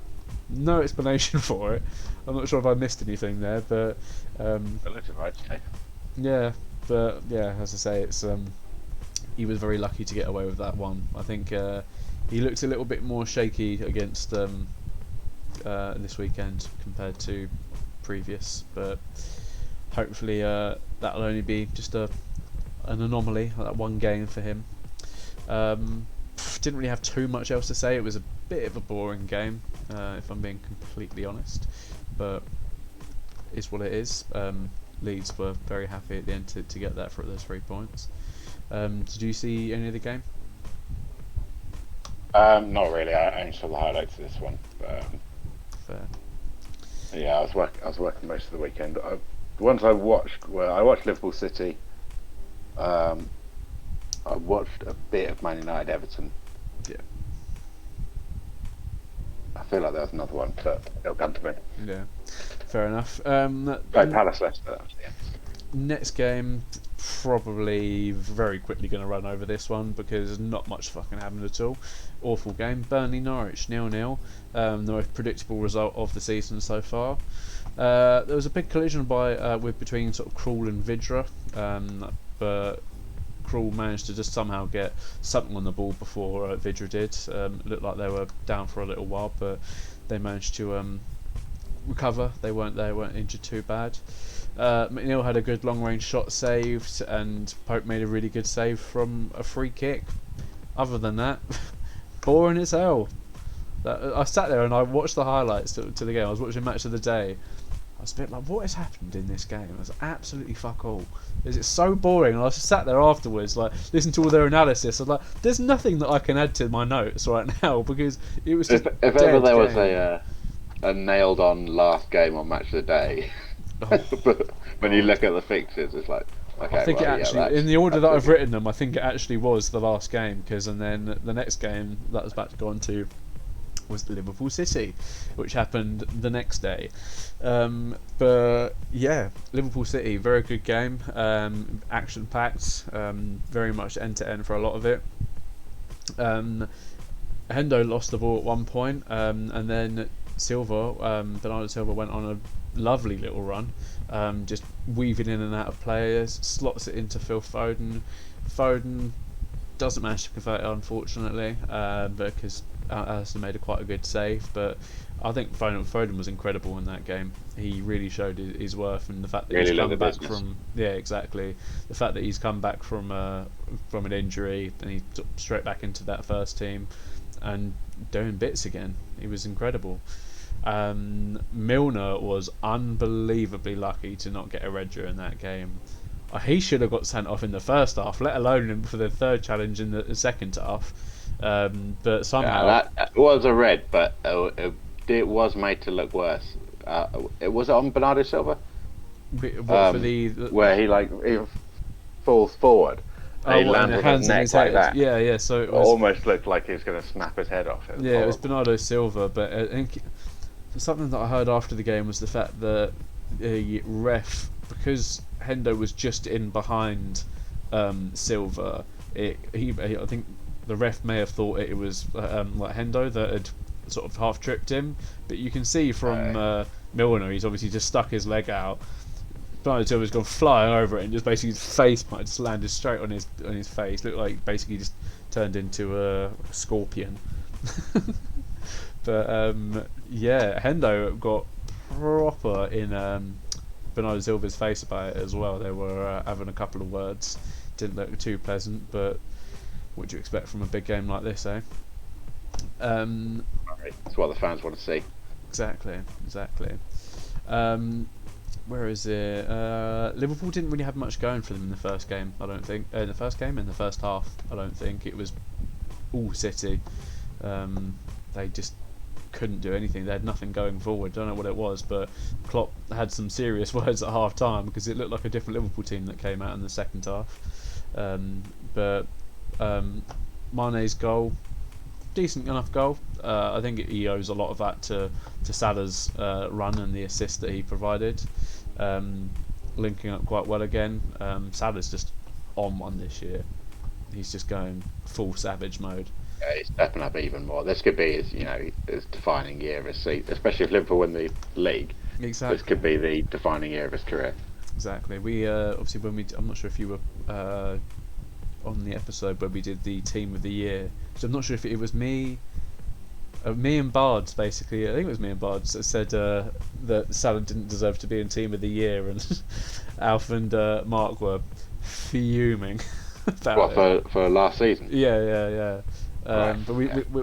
No explanation for it. I'm not sure if I missed anything there, but yeah. But yeah, as I say, it's he was very lucky to get away with that one. I think he looked a little bit more shaky against this weekend compared to previous, but hopefully that'll only be just an anomaly, that one game for him. Didn't really have too much else to say. It was a bit of a boring game, if I'm being completely honest, but it's what it is. Leeds were very happy at the end to get that for those 3 points. Did you see any of the game? Not really. I only saw the highlights of this one. Fair. Yeah, I was working most of the weekend. The ones I watched were I watched Liverpool City. I watched a bit of Man United Everton. Yeah. I feel like there was another one, but it'll come to me. Yeah. Fair enough. Palace Leicester. Yeah. Next game, probably very quickly going to run over this one because not much fucking happened at all. Awful game. Burnley Norwich 0-0. The most predictable result of the season so far. There was a big collision between sort of Krul and Vidra, but Krul managed to just somehow get something on the ball before Vidra did. It looked like they were down for a little while, but they managed to recover. They weren't injured too bad. McNeil had a good long range shot saved, and Pope made a really good save from a free kick. Other than that, boring as hell. I sat there and I watched the highlights to the game. I was watching Match of the Day. I was a bit like, what has happened in this game? It was absolutely fuck all. It's so boring. And I just sat there afterwards, like, listened to all their analysis. I was like, there's nothing that I can add to my notes right now because it was just if ever there was a nailed on last game on Match of the Day, but when you look at the fixtures, it's like, okay. I think it actually, in the order that I've written them, I think it actually was the last game and then the next game that I was about to go on to was Liverpool City, which happened the next day. But yeah, Liverpool City, very good game, action packed, very much end to end for a lot of it. Hendo lost the ball at one point, and then Bernardo Silva went on a lovely little run, just weaving in and out of players, slots it into Phil Foden. Foden doesn't manage to convert it, unfortunately, because Alisson made quite a good save, but I think Foden was incredible in that game. He really showed his worth, and the fact that Really he's looked come the back business. from exactly, the fact that he's come back from an injury and he's straight back into that first team and doing bits again. He was incredible. Milner was unbelievably lucky to not get a red during that game. He should have got sent off in the first half, let alone for the third challenge in the second half. But somehow, That was a red, but it was made to look worse. It was on Bernardo Silva, for the where he falls forward. And he and lands the on hands his in neck his like head. that. Yeah. So It almost looked like he was going to snap his head off. It was Bernardo Silva. But I think something that I heard after the game was the fact that the ref, because Hendo was just in behind Silva, I think the ref may have thought it was like Hendo that had sort of half tripped him. But you can see from Milner, he's obviously just stuck his leg out. Bernardo Silva's gone flying over it, and just basically his face might just landed straight on his face. Looked like basically just turned into a scorpion. But Hendo got proper in Bernardo Silva's face about it as well. They were having a couple of words. Didn't look too pleasant, but what do you expect from a big game like this, eh? That's what the fans want to see. Exactly. Where is it? Liverpool didn't really have much going for them in the first game, I don't think. In the first half, I don't think. It was all City. They just couldn't do anything. They had nothing going forward. Don't know what it was, but Klopp had some serious words at half time because it looked like a different Liverpool team that came out in the second half. But Mane's goal, decent enough goal. I think he owes a lot of that to Salah's run and the assist that he provided. Linking up quite well again. Salah's just on one this year. He's just going full savage mode. Yeah, he's stepping up even more. This could be his defining year of his season, especially if Liverpool win the league. Exactly. This could be the defining year of his career. Exactly. We obviously I'm not sure if you were on the episode where we did the team of the year. So I'm not sure if it was me and Bards, basically. I think it was me and Bards that said that Salah didn't deserve to be in team of the year, and Alf and Mark were fuming about it. For last season? Yeah. Right, but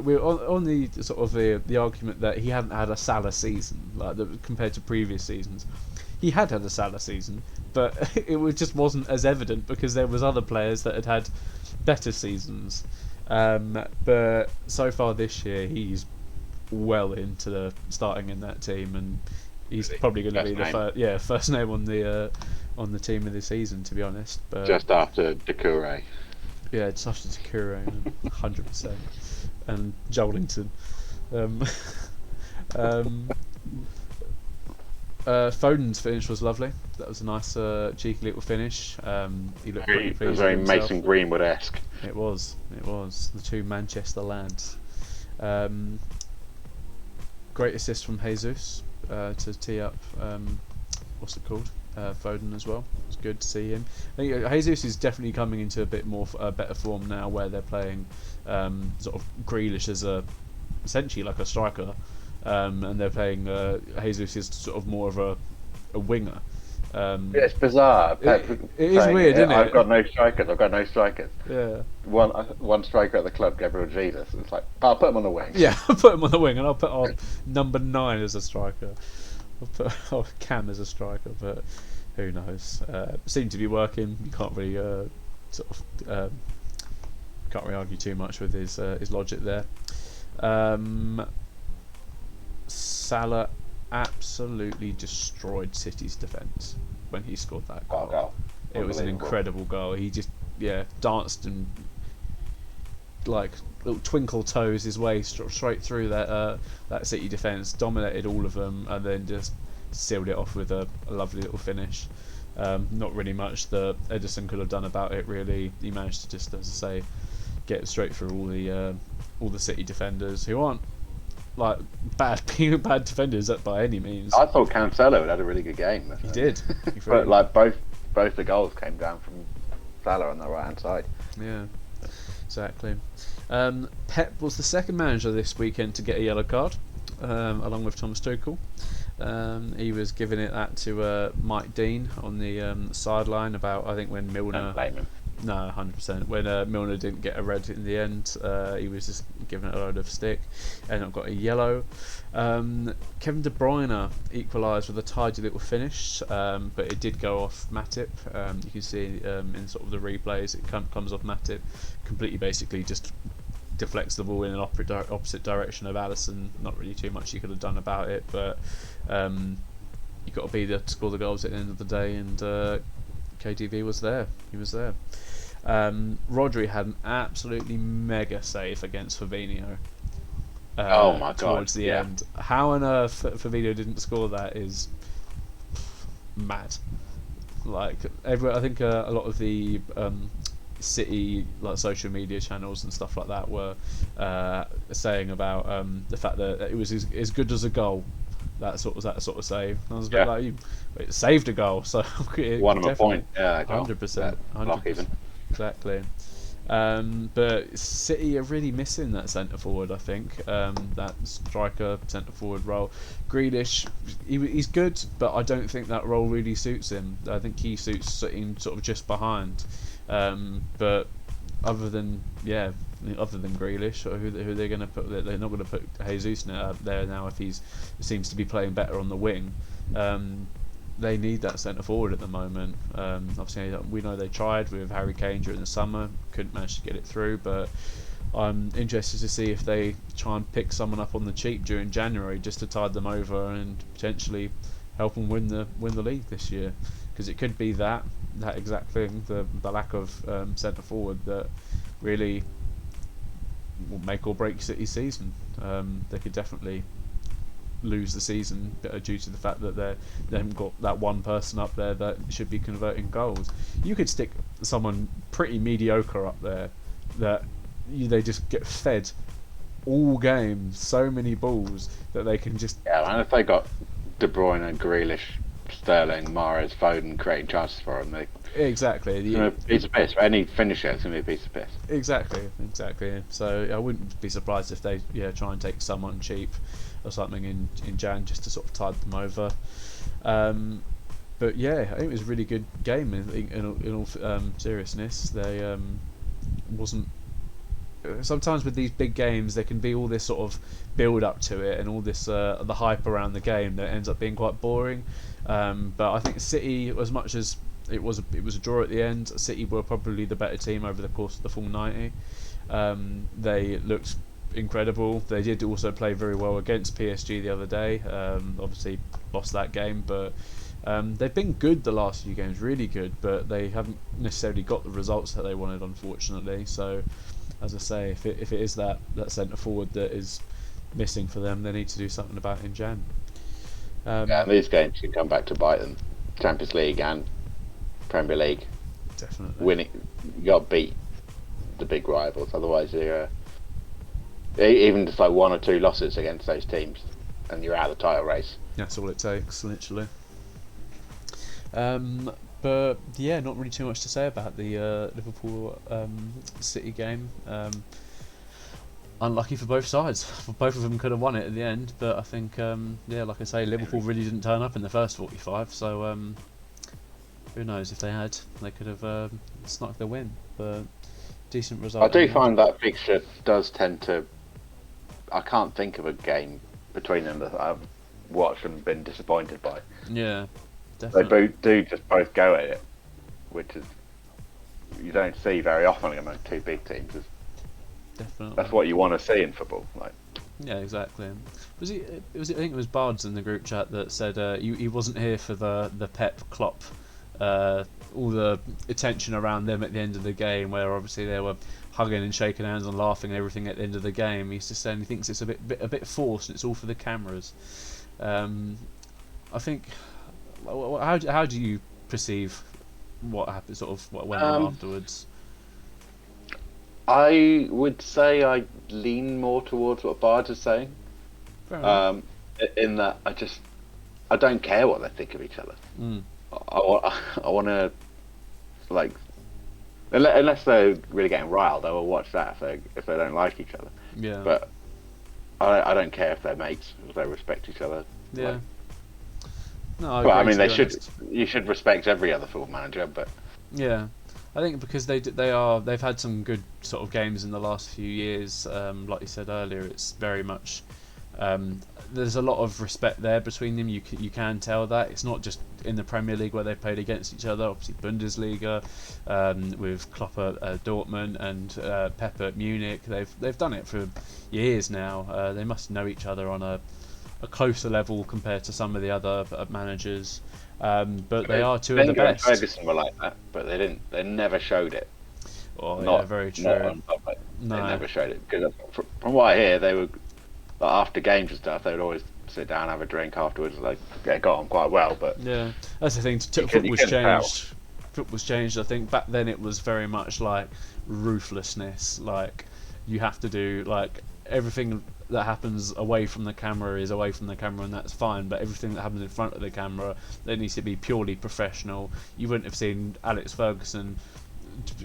we're on the sort of the argument that he hadn't had a Salah season compared to previous seasons. He had a Salah season, but just wasn't as evident because there was other players that had better seasons. But so far this year, he's well into the starting in that team, and he's probably going to be the first name on the team of the season, to be honest. But just after Doucouré. Yeah, it's after Doucouré, 100%, and Joelinton. Foden's finish was lovely. That was a nice, cheeky little finish. He looked pretty pleased. It was very with himself. Mason Greenwood-esque. It was. The two Manchester lads. Great assist from Jesus to tee up. What's it called? Foden as well. It's good to see him. I think Jesus is definitely coming into a bit more better form now, where they're playing sort of Grealish as essentially like a striker, and they're playing Jesus is sort of more of a winger. It's bizarre. It is weird, isn't it? I've got no strikers. Yeah. One striker at the club, Gabriel Jesus. It's like, I'll put him on the wing. Yeah, I'll put him on the wing, and I'll put our number 9 as a striker. I'll put Cam as a striker, but who knows? Seemed to be working. You can't really can't really argue too much with his logic there. Salah absolutely destroyed City's defence when he scored that goal. It was an incredible goal. He just danced and like little twinkle toes his way straight through that City defence, dominated all of them, and then just sealed it off with a lovely little finish. Not really much that Ederson could have done about it, really. He managed to just, as I say, get straight through all the City defenders, who aren't like bad defenders by any means. I thought Cancelo had a really good game. He did. But like both the goals came down from Salah on the right hand side. Yeah, exactly. Pep was the second manager this weekend to get a yellow card, along with Thomas Tuchel. He was giving that to Mike Dean on the sideline about, I think, when Milner. Don't blame him. No, 100%. When Milner didn't get a red in the end, he was just given it a load of stick, and got a yellow. Kevin De Bruyne equalised with a tidy little finish, but it did go off Matip. You can see in sort of the replays, it comes off Matip, completely basically just deflects the ball in an opposite direction of Alisson. Not really too much you could have done about it, but you've got to be there to score the goals at the end of the day, and KDB was there. He was there. Rodri had an absolutely mega save against Fabinho. Oh my god! Towards the end, how on earth Fabinho didn't score that is mad. Like I think a lot of the City social media channels and stuff like that were saying about the fact that it was as good as a goal. That sort of save. I was a bit like, it saved a goal, so won him a point. Yeah, 100%. 100%. Exactly. But City are really missing that centre forward. I think that striker centre forward role. Grealish, he's good, but I don't think that role really suits him. I think he suits sitting sort of just behind. But other than Grealish, who they're going to put? They're not going to put Jesus there now if he seems to be playing better on the wing. They need that centre forward at the moment. Obviously, we know they tried with Harry Kane during the summer, couldn't manage to get it through. But I'm interested to see if they try and pick someone up on the cheap during January just to tide them over and potentially help them win the league this year. Because it could be that exact thing, the lack of centre forward that really will make or break City's season. They could definitely lose the season due to the fact that they haven't got that one person up there that should be converting goals. You could stick someone pretty mediocre up there that they just get fed all game so many balls that they can just... Yeah, and if they got De Bruyne, Grealish, Sterling, Mahrez, Foden creating chances for them, exactly. It's a piece of piss. For any finisher, it's going to be a piece of piss. Exactly. So I wouldn't be surprised if they try and take someone cheap or something in Jan just to sort of tide them over. But yeah, I think it was a really good game in all seriousness. They wasn't... Sometimes with these big games there can be all this sort of build up to it and all this the hype around the game that ends up being quite boring. But I think City, as much as it was a draw at the end, City were probably the better team over the course of the full 90. They looked incredible. They did also play very well against PSG the other day. Obviously lost that game, but they've been good the last few games, really good, but they haven't necessarily got the results that they wanted, unfortunately. So as I say, if it is that centre forward that is missing for them, they need to do something about it in Jan. And these games can come back to bite them. Champions League and Premier League. Definitely. Winning, you got to beat the big rivals. Otherwise, you're even just like one or two losses against those teams, and you're out of the title race. That's all it takes, literally. But yeah, not really too much to say about the Liverpool City game. Unlucky for both sides. Both of them could have won it at the end, but I think, like I say, Liverpool really didn't turn up in the first 45, so who knows, if they had, they could have snuck the win. But decent result. I do find that fixture does tend to... I can't think of a game between them that I've watched and been disappointed by. Yeah, definitely. They do just both go at it, which is... you don't see very often among two big teams. Definitely. That's what you want to see in football. Yeah, exactly. I think it was Bards in the group chat that said he wasn't here for the Pep Klopp, all the attention around them at the end of the game, where obviously they were hugging and shaking hands and laughing and everything at the end of the game. He's just saying he thinks it's a bit forced and it's all for the cameras. I think. How do you perceive what happened? Sort of what went on afterwards. I would say I lean more towards what Bard is saying. In that I don't care what they think of each other. I want to Unless they're really getting riled, I will watch that if they don't like each other. Yeah. But I don't care if they're mates, if they respect each other. Yeah. Like, No, I well, I agree, mean, to be honest. you should respect every other football manager, but Yeah, I think because they've had some good sort of games in the last few years. Like you said earlier, it's very much there's a lot of respect there between them. You can tell that it's not just in the Premier League where they played against each other. Obviously, Bundesliga with Klopp at Dortmund and Pep at Munich. They've done it for years now. They must know each other on a closer level compared to some of the other managers. But they are two of the Wenger and best. Ferguson were like that, but they didn't. They never showed it. Oh, Not yeah, very true. not on public. No. They never showed it because from what I hear, they were like, after games and stuff. They would always sit down, have a drink afterwards. Like it got on quite well, but Yeah, that's the thing. Football's changed. Football's changed. I think back then it was very much like ruthlessness. Like you have to do like everything that happens away from the camera is away from the camera, and that's fine. But everything that happens in front of the camera, that needs to be purely professional. You wouldn't have seen Alex Ferguson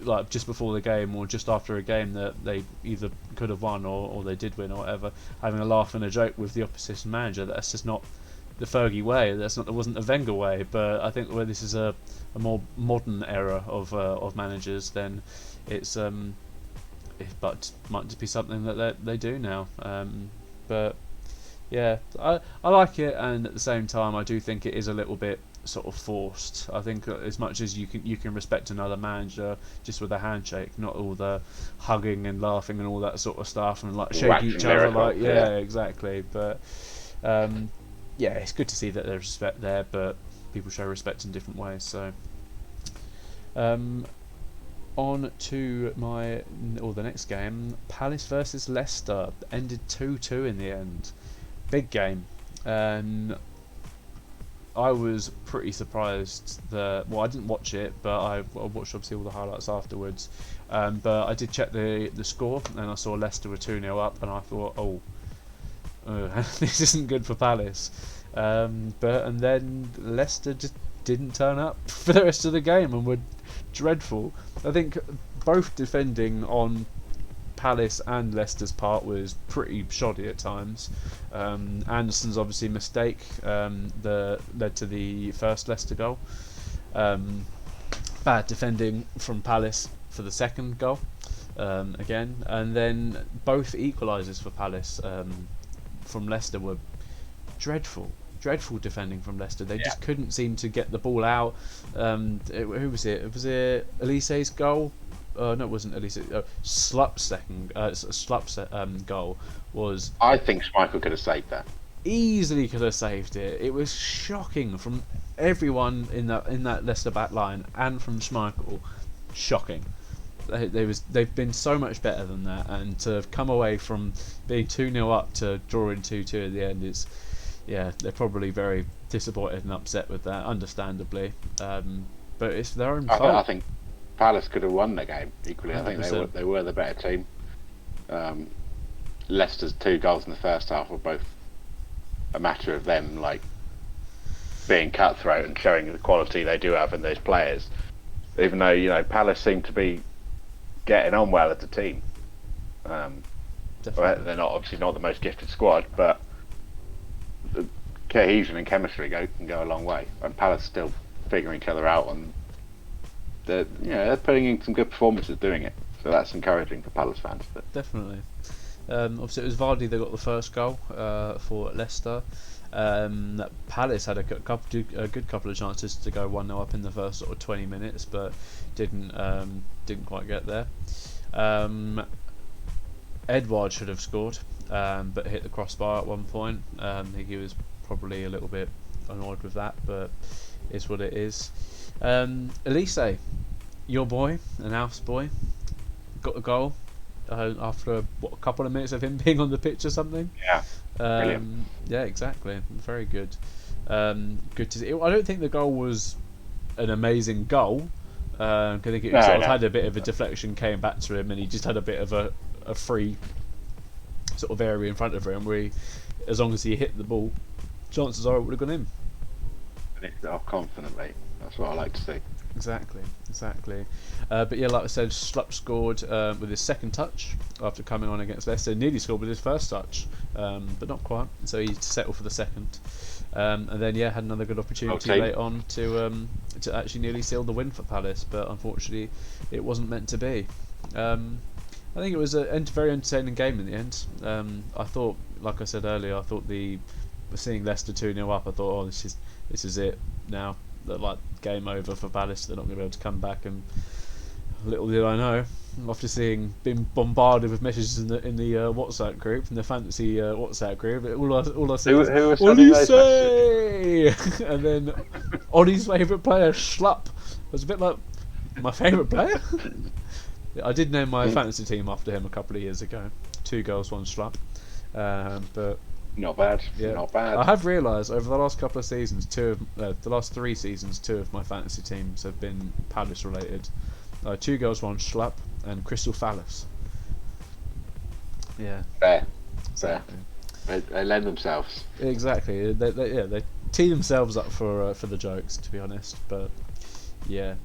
like just before the game or just after a game that they either could have won or they did win or whatever, having a laugh and a joke with the opposition manager. That's just not the Fergie way. That wasn't the Wenger way. But I think where this is a more modern era of managers, then it's but might just be something that they do now. But yeah, I like it, and at the same time, I do think it is a little bit sort of forced. I think as much as you can respect another manager just with a handshake, not all the hugging and laughing and all that sort of stuff, and like shaking each other, like exactly. But yeah, it's good to see that there's respect there, but people show respect in different ways. So. On to the next game, Palace versus Leicester, ended 2-2 in the end. Big game. I was pretty surprised I didn't watch it, but I watched obviously all the highlights afterwards. But I did check the score, and I saw Leicester were 2-0 up, and I thought, this isn't good for Palace. And then Leicester just didn't turn up for the rest of the game and were dreadful. I think both defending on Palace and Leicester's part was pretty shoddy at times. Anderson's obviously mistake led to the first Leicester goal. Bad defending from Palace for the second goal again, and then both equalisers for Palace from Leicester were dreadful defending from Leicester. They just couldn't seem to get the ball out. Who was it? Was it Elise's goal? No, it wasn't Elise. Slup's goal was. I think Schmeichel could have saved that. Easily could have saved it. It was shocking from everyone in that Leicester back line and from Schmeichel. Shocking. They've been so much better than that, and to have come away from being 2-0 up to drawing 2-2 at the end is. Yeah, they're probably very disappointed and upset with that, understandably. But it's their own fault. I think Palace could have won the game equally. 100%. I think they were the better team. Leicester's 2 goals in the first half were both a matter of them like being cutthroat and showing the quality they do have in those players. Even though Palace seem to be getting on well as a team. They're obviously not the most gifted squad, but the cohesion and chemistry can go a long way, and Palace still figuring each other out, and they're putting in some good performances doing it. So that's encouraging for Palace fans. But. Definitely. Obviously, it was Vardy that got the first goal for Leicester. Palace had a good couple of chances to go 1-0 up in the first sort of 20 minutes, but didn't quite get there. Edouard should have scored, but hit the crossbar at one point. I think he was probably a little bit annoyed with that, but it's what it is. Elise, your boy, an Alf's boy, got a goal after a couple of minutes of him being on the pitch or something. Yeah, brilliant. Yeah, exactly. Very good. Good to see. I don't think the goal was an amazing goal. I think it had a bit of a deflection, came back to him, and he just had a bit of a free sort of area in front of him where as long as he hit the ball, chances are it would have gone in. Finished it off confidently. That's what I like to see. Exactly. But yeah, like I said, Schlupp scored with his second touch after coming on against Leicester. Nearly scored with his first touch, but not quite. So he settled for the second. And then had another good opportunity late on to actually nearly seal the win for Palace, but unfortunately it wasn't meant to be. I think it was a very entertaining game in the end. I thought, like I said earlier, seeing Leicester 2-0 up, I thought, oh, this is it now. Like, game over for Palace. They're not going to be able to come back. And little did I know, after being bombarded with messages in the WhatsApp group, in the fantasy WhatsApp group, all I said was, "What do you say?" And then Ollie's favourite player, Schlupp, was a bit like my favourite player. I did name my fantasy team after him a couple of years ago. 2 goals, 1 Schlupp. But not bad. yeah, not bad. I have realised over the last couple of seasons, the last 3 seasons, 2 of my fantasy teams have been Palace related. 2 goals, 1 Schlupp, and Crystal Palace. Yeah. Fair. They lend themselves. Exactly. They tee themselves up for the jokes, to be honest. But yeah.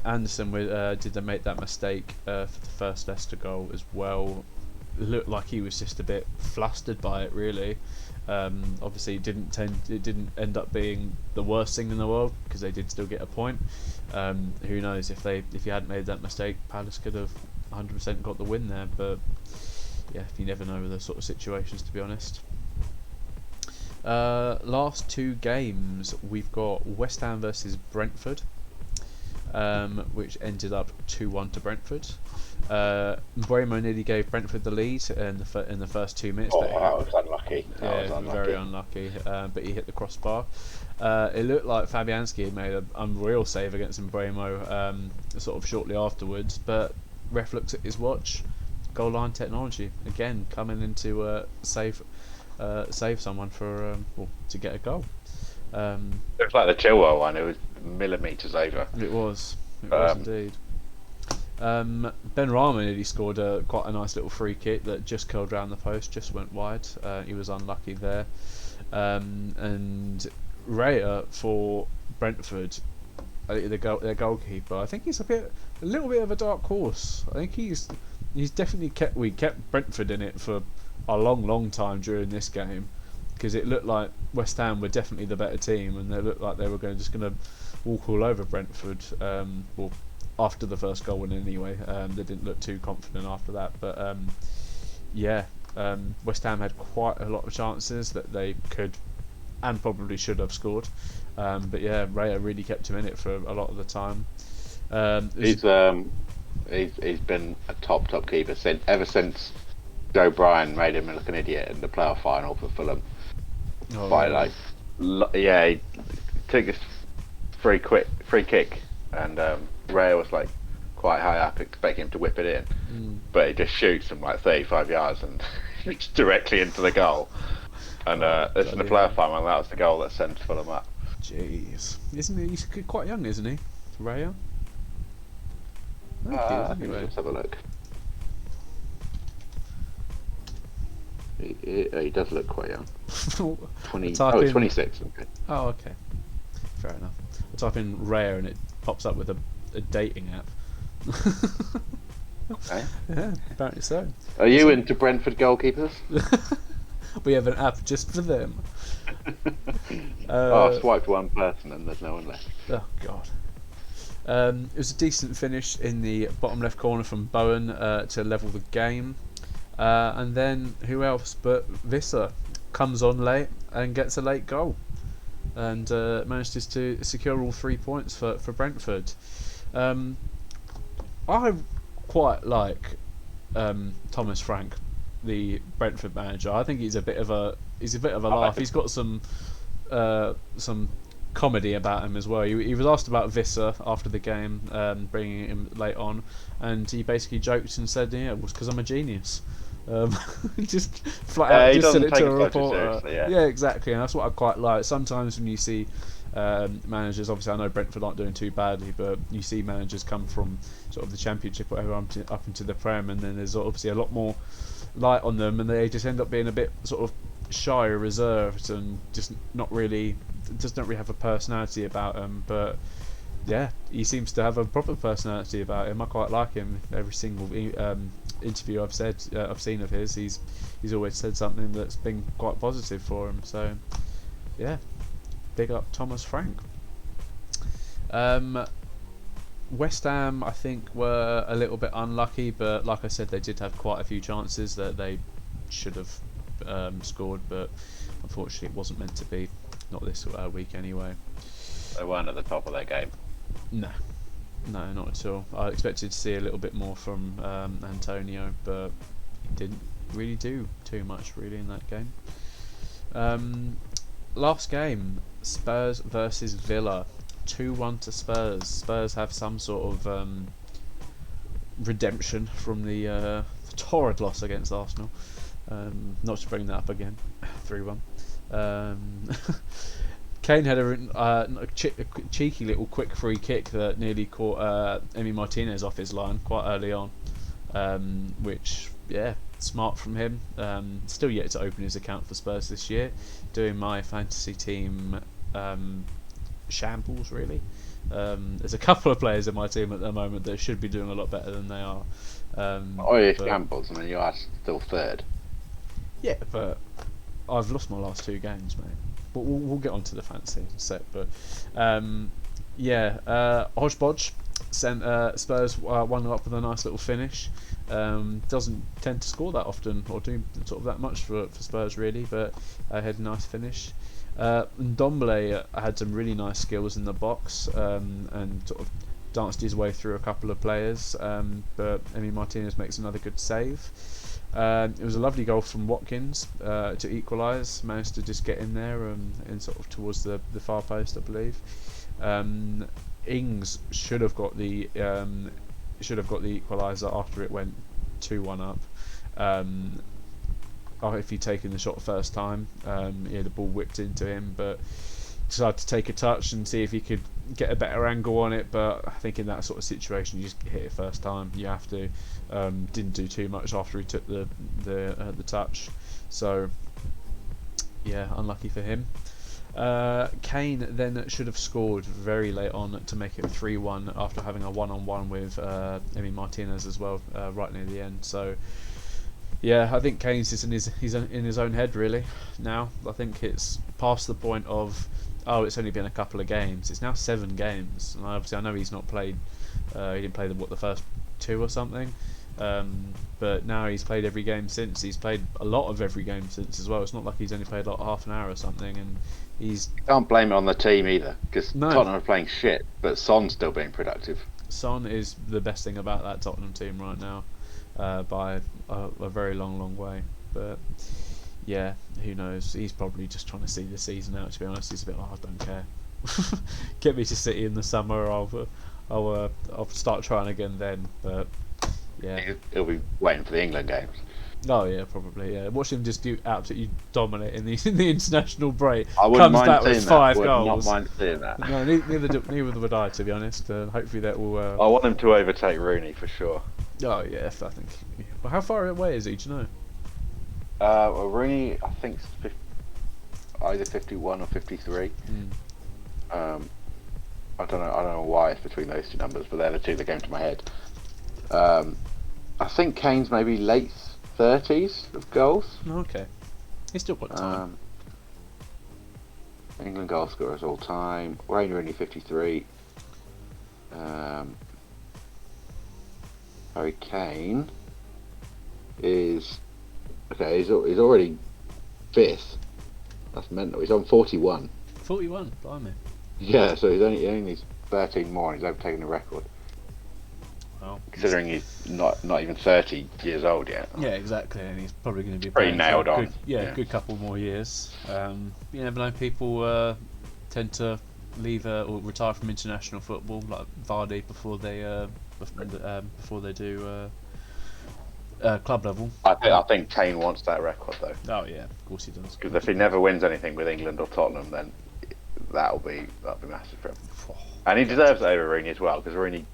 Anderson did they make that mistake for the first Leicester goal as well. It looked like he was just a bit flustered by it, really. Obviously, it didn't end up being the worst thing in the world because they did still get a point. Who knows if he hadn't made that mistake, Palace could have 100% got the win there. But yeah, you never know with those sort of situations, to be honest. Last 2 games, we've got West Ham versus Brentford, which ended up 2-1 to Brentford. Mbeumo nearly gave Brentford the lead in the first 2 minutes. That was unlucky. Very unlucky. But he hit the crossbar. It looked like Fabianski had made an unreal save against Mbeumo sort of shortly afterwards, but ref looks at his watch. Goal line technology again coming in to save someone to get a goal. It was like the Chilwell one. It was millimetres over. It was indeed. Ben Rama nearly scored quite a nice little free kick that just curled round the post, just went wide. He was unlucky there. And Raya for Brentford, their goalkeeper, I think he's a little bit of a dark horse. I think he's definitely kept Brentford in it for a long time during this game, because it looked like West Ham were definitely the better team, and they looked like they were just going to walk all over Brentford. After the first goal win anyway. They didn't look too confident after that, but West Ham had quite a lot of chances that they could and probably should have scored, but yeah, Raya really kept him in it for a lot of the time. He's been a top keeper ever since Joe Bryan made him look an idiot in the playoff final for Fulham. He took a free kick and Raya was like quite high up, expecting him to whip it in, but he just shoots from like 35 yards and it's directly into the goal. And this in the playoff final, that was the goal that sent Fulham up. Jeez, isn't he? He's quite young, isn't he, Raya? Anyway. Let's have a look. He does look quite young. 26. Okay. Oh, okay. Fair enough. I type in Raya and it pops up with a dating app. Okay. Yeah, apparently so. Are you into Brentford goalkeepers? We have an app just for them. I swiped one person and there's no one left. Oh god. It was a decent finish in the bottom left corner from Bowen to level the game. And then who else but Visser comes on late and gets a late goal and manages to secure all 3 points for Brentford. I quite like Thomas Frank, the Brentford manager. I think he's a bit of a laugh. He's got some comedy about him as well. He was asked about Visser after the game, bringing him late on, and he basically joked and said, "Yeah, it was because I'm a genius." Just flat out just said it to a reporter. Yeah, exactly, and that's what I quite like. Sometimes when you see managers, obviously I know Brentford aren't doing too badly, but you see managers come from sort of the Championship or whatever up into the Prem, and then there's obviously a lot more light on them, and they just end up being a bit sort of shy or reserved and just not really just don't really have a personality about him. But yeah, he seems to have a proper personality about him. I quite like him. Every single interview I've seen of his, he's always said something that's been quite positive for him. So yeah, big up Thomas Frank. West Ham, I think, were a little bit unlucky, but like I said, they did have quite a few chances that they should have scored, but unfortunately it wasn't meant to be. Not this week anyway. They weren't at the top of their game. No, not at all. I expected to see a little bit more from Antonio, but he didn't really do too much really in that game. Last game, Spurs versus Villa. 2-1 to Spurs. Spurs have some sort of redemption from the torrid loss against Arsenal. Not to bring that up again. 3-1. Kane had a cheeky little quick free kick that nearly caught Emi Martinez off his line quite early on, which, yeah, smart from him. Still yet to open his account for Spurs this year. Doing my fantasy team shambles, really. There's a couple of players in my team at the moment that should be doing a lot better than they are. Shambles. I mean, you are still third. Yeah, but I've lost my last 2 games, mate. But we'll get on to the fantasy in a sec. But Hodgepodge sent Spurs 1 up with a nice little finish. Doesn't tend to score that often or do sort of that much for Spurs really, but had a nice finish. Ndombele had some really nice skills in the box and sort of danced his way through a couple of players, but Emi Martinez makes another good save. It was a lovely goal from Watkins to equalise. Managed to just get in there and sort of towards the far post, I believe. Ings should have got the equaliser after it went 2-1 up. If he'd taken the shot first time, the ball whipped into him, but decided to take a touch and see if he could get a better angle on it. But I think in that sort of situation, you just hit it first time. You have to. Didn't do too much after he took the touch. So yeah, unlucky for him. Kane then should have scored very late on to make it 3-1 after having a one-on-one with Emi Martinez as well, right near the end. So yeah, I think Kane's just in his own head really now. I think it's past the point of, it's only been a couple of games. It's now 7 games, and obviously I know he's not played. He didn't play the first 2 or something. But now he's played every game since. He's played a lot of every game since as well. It's not like he's only played like half an hour or something. And he's can't blame it on the team either, because Tottenham are playing shit, but Son's still being productive. Son is the best thing about that Tottenham team right now, by a very long way. But yeah, who knows? He's probably just trying to see the season out. To be honest, he's a bit like, I don't care. Get me to City in the summer. I'll start trying again then. But yeah, he'll be waiting for the England games. Oh yeah, probably. Yeah, watch him just do absolutely dominate in the international break. I wouldn't Comes mind back seeing with that. 5 Would goals. not mind seeing that. No, neither would I, to be honest. Hopefully that will. I want him to overtake Rooney for sure. Oh yeah, I think. Yeah. Well, how far away is he? Do you know? Well, Rooney, I think it's either 51 or 53. I don't know why it's between those 2 numbers, but they're the 2 that came to my head. I think Kane's maybe late 30s of goals. Okay, he's still got time. England goal scorers all time. Wayne Rooney 53. Harry Kane is he's already 5th. That's mental. He's on 41. 41, blimey. Yeah, so he's only 13 more, and he's overtaken the record. Well, considering he's not even 30 years old yet. Yeah, exactly, and he's probably going to be pretty nailed on. Good couple more years. You never know. People tend to leave or retire from international football, like Vardy, before they do club level. I think Kane wants that record though. Oh yeah, of course he does. Because if he never wins anything with England or Tottenham, then that'll be massive for him. And he deserves it over Rooney as well, because Rooney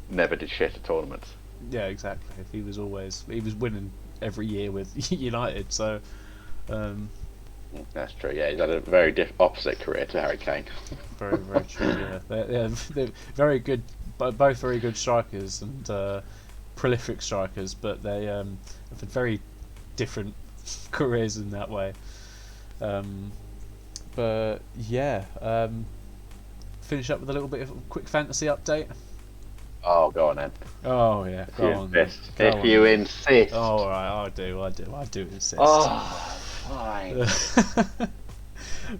never did shit at tournaments. Yeah, exactly. He was winning every year with United, so That's true. Yeah, he's had a very opposite career to Harry Kane. Very, very true. Yeah, they're very good, both very good strikers and prolific strikers, but they have had very different careers in that way. But yeah, finish up with a little bit of a quick fantasy update. Oh, go on then. Oh yeah, If go you on. insist. Then. If you insist. Oh, all right, I do insist. Oh, fine.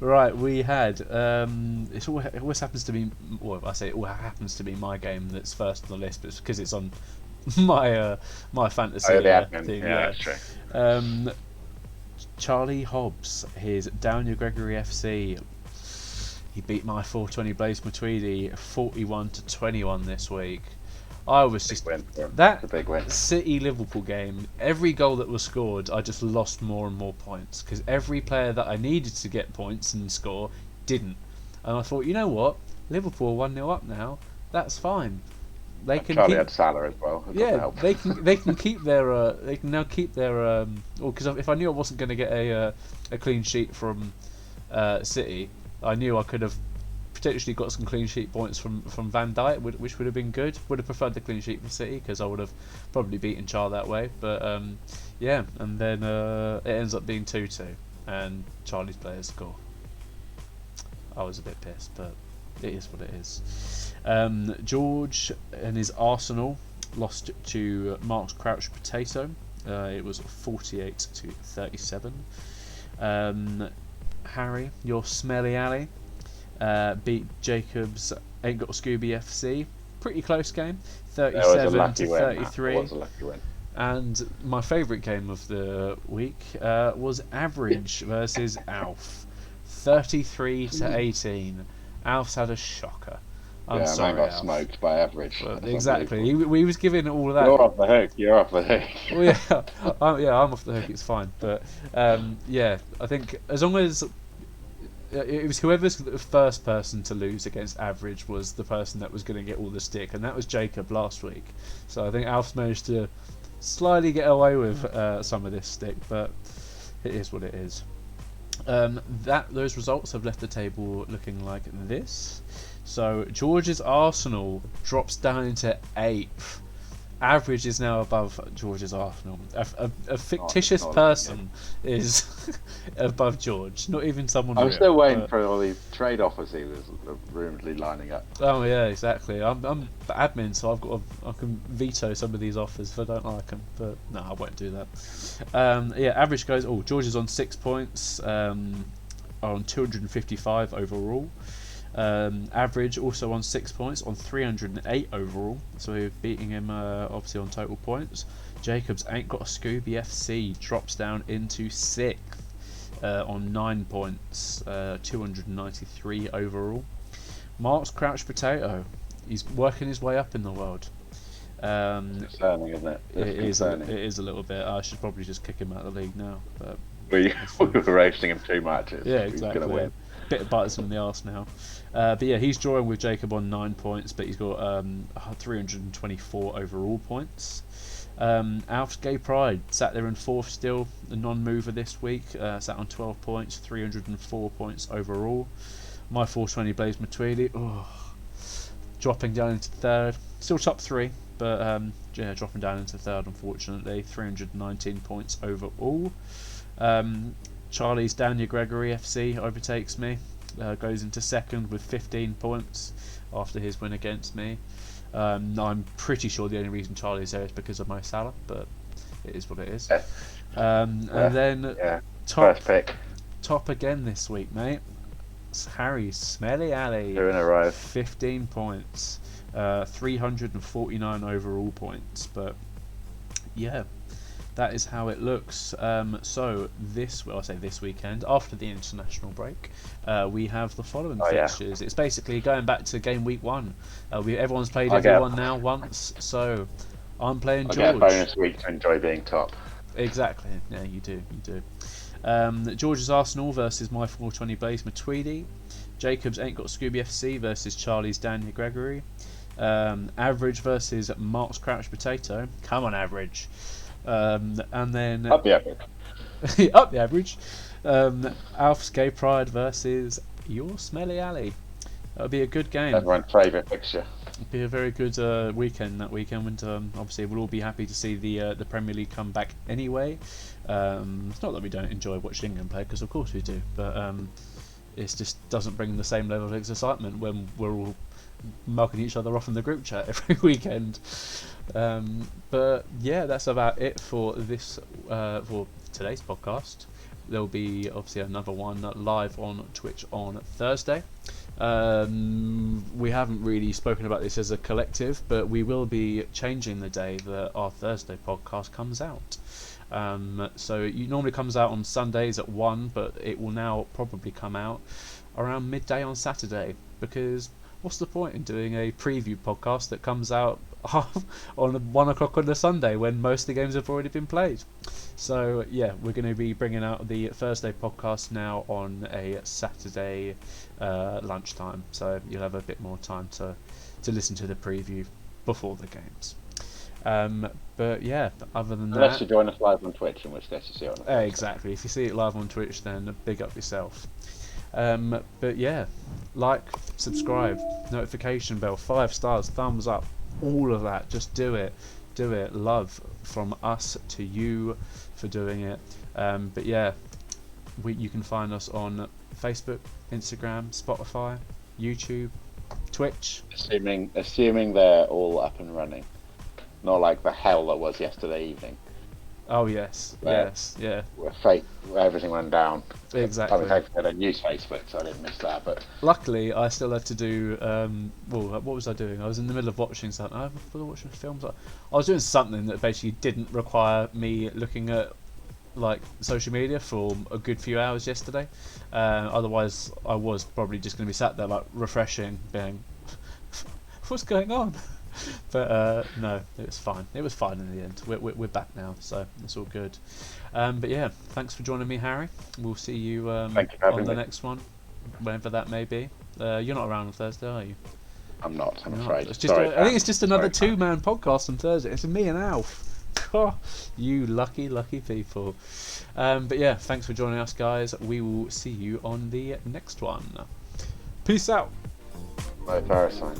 Right, we had it always happens to be, well, I say it all happens to be my game that's first on the list, but it's because it's on my my fantasy the admin. thing. Yeah, that's true. Charlie Hobbs, his Down Gregory FC. He beat my 420 Blaze Matuidi 41-21 this week. I was just that big win. City Liverpool game. Every goal that was scored, I just lost more and more points because every player that I needed to get points and score didn't. And I thought, you know what, Liverpool 1-0 up now. That's fine. They can. Charlie had Salah as well. Yeah, they can keep their. They can now keep their. Because if I knew I wasn't going to get a clean sheet from City, I knew I could have potentially got some clean sheet points from Van Dijk, which would have been good. Would have preferred the clean sheet for City because I would have probably beaten Char that way. But yeah, and then it ends up being 2-2, and Charlie's players score. I was a bit pissed, but it is what it is. George and his Arsenal lost to Mark's Crouch Potato. It was 48-37. Harry, your smelly alley, beat Jacob's Ain't Got a Scooby FC. Pretty close game, 37-33. Was a lucky win. And my favourite game of the week was Average versus Alf, 33-18. Alf's had a shocker. I'm sorry, man got Alf. smoked by Average. Well, exactly. We was giving all of that. You're off the hook. You're off the hook. Well, yeah, I'm off the hook. It's fine. But yeah, I think as long as it was whoever's the first person to lose against Average was the person that was going to get all the stick, and that was Jacob last week. So I think Alf's managed to slightly get away with some of this stick, but it is what it is. Those results have left the table looking like this. So George's Arsenal drops down into 8th. Average is now above George's Arsenal. A fictitious person is above George. Not even someone. I'm real, still waiting for all these trade offers he was rumouredly lining up. Oh yeah, exactly. I'm admin, so I can veto some of these offers if I don't like them. But no, I won't do that. Yeah, Average goes. Oh, George is on 6 points. On 255 overall. Average also on 6 points on 308 overall, so beating him obviously on total points. Jacobs Ain't Got a Scooby FC drops down into 6th on 9 points, 293 overall. Mark's Crouch Potato, he's working his way up in the world. Concerning, isn't it? It is a little bit. I should probably just kick him out of the league now. But we were roasting him too much. Yeah, exactly. He's gonna win. Bit of bites in the arse now. But yeah, he's drawing with Jacob on 9 points, but he's got 324 overall points. Alf's Gay Pride sat there in 4th still, the non-mover this week, sat on 12 points, 304 points overall. My 420 Blaze Matuidi, dropping down into 3rd, still top 3, but yeah, dropping down into 3rd unfortunately, 319 points overall. Charlie's Daniel Gregory FC overtakes me, goes into 2nd with 15 points after his win against me. I'm pretty sure the only reason Charlie's there is because of my Salah, but it is what it is. And then first pick. Top again this week, mate. It's Harry's Smelly Alley. 2 in a row. 15 points, 349 overall points, but yeah. That is how it looks. So this weekend, after the international break, we have the following fixtures. It's basically going back to game week 1. Everyone's played everyone now once, so I'm playing George. I get a bonus week to enjoy being top. Exactly. Yeah, you do. George's Arsenal versus my 420 Blaze Matuidi. Jacob's Ain't Got Scooby FC versus Charlie's Daniel Gregory. Average versus Mark's Crouch Potato. Come on, Average. And then I'll be epic. Up the average. Alf's Gay Pride versus Your Smelly Alley. That'll be a good game. Everyone's favourite fixture. It'll be a very good weekend that weekend. And obviously, we'll all be happy to see the Premier League come back anyway. It's not that we don't enjoy watching England play, because of course we do, but it just doesn't bring the same level of excitement when we're all mugging each other off in the group chat every weekend. But yeah, that's about it for this for today's podcast. There'll be obviously another one live on Twitch on Thursday. We haven't really spoken about this as a collective, but we will be changing the day that our Thursday podcast comes out. So it normally comes out on Sundays at 1, but it will now probably come out around midday on Saturday, because what's the point in doing a preview podcast that comes out on 1 o'clock on a Sunday when most of the games have already been played? So yeah, we're going to be bringing out the Thursday podcast now on a Saturday lunchtime, so you'll have a bit more time to listen to the preview before the games. But yeah, other than Unless that, you join us live on Twitch, in which case you see it on exactly. If you see it live on Twitch, then big up yourself. But yeah, like, subscribe, notification bell, 5 stars, thumbs up, all of that. Just do it. Love from us to you for doing it. But yeah, you can find us on Facebook, Instagram, Spotify, YouTube, Twitch. Assuming they're all up and running. Not like the hell that was yesterday evening. Oh yes, where, yeah. Where everything went down. Exactly. I don't use Facebook, so I didn't miss that. But luckily, I still had to do. What was I doing? I was in the middle of watching something. I was watching films. I was doing something that basically didn't require me looking at like social media for a good few hours yesterday. Otherwise, I was probably just going to be sat there like refreshing, being, "What's going on?" But no, it was fine. It was fine in the end. We're back now, so it's all good. But yeah, thanks for joining me, Harry. We'll see you on the next one, whenever that may be. You're not around on Thursday, are you? I'm not. I'm afraid. It's just I think it's just another 2-man podcast on Thursday. It's me and Alf. Oh, you lucky people. But yeah, thanks for joining us, guys. We will see you on the next one. Peace out. Bye, Parasite.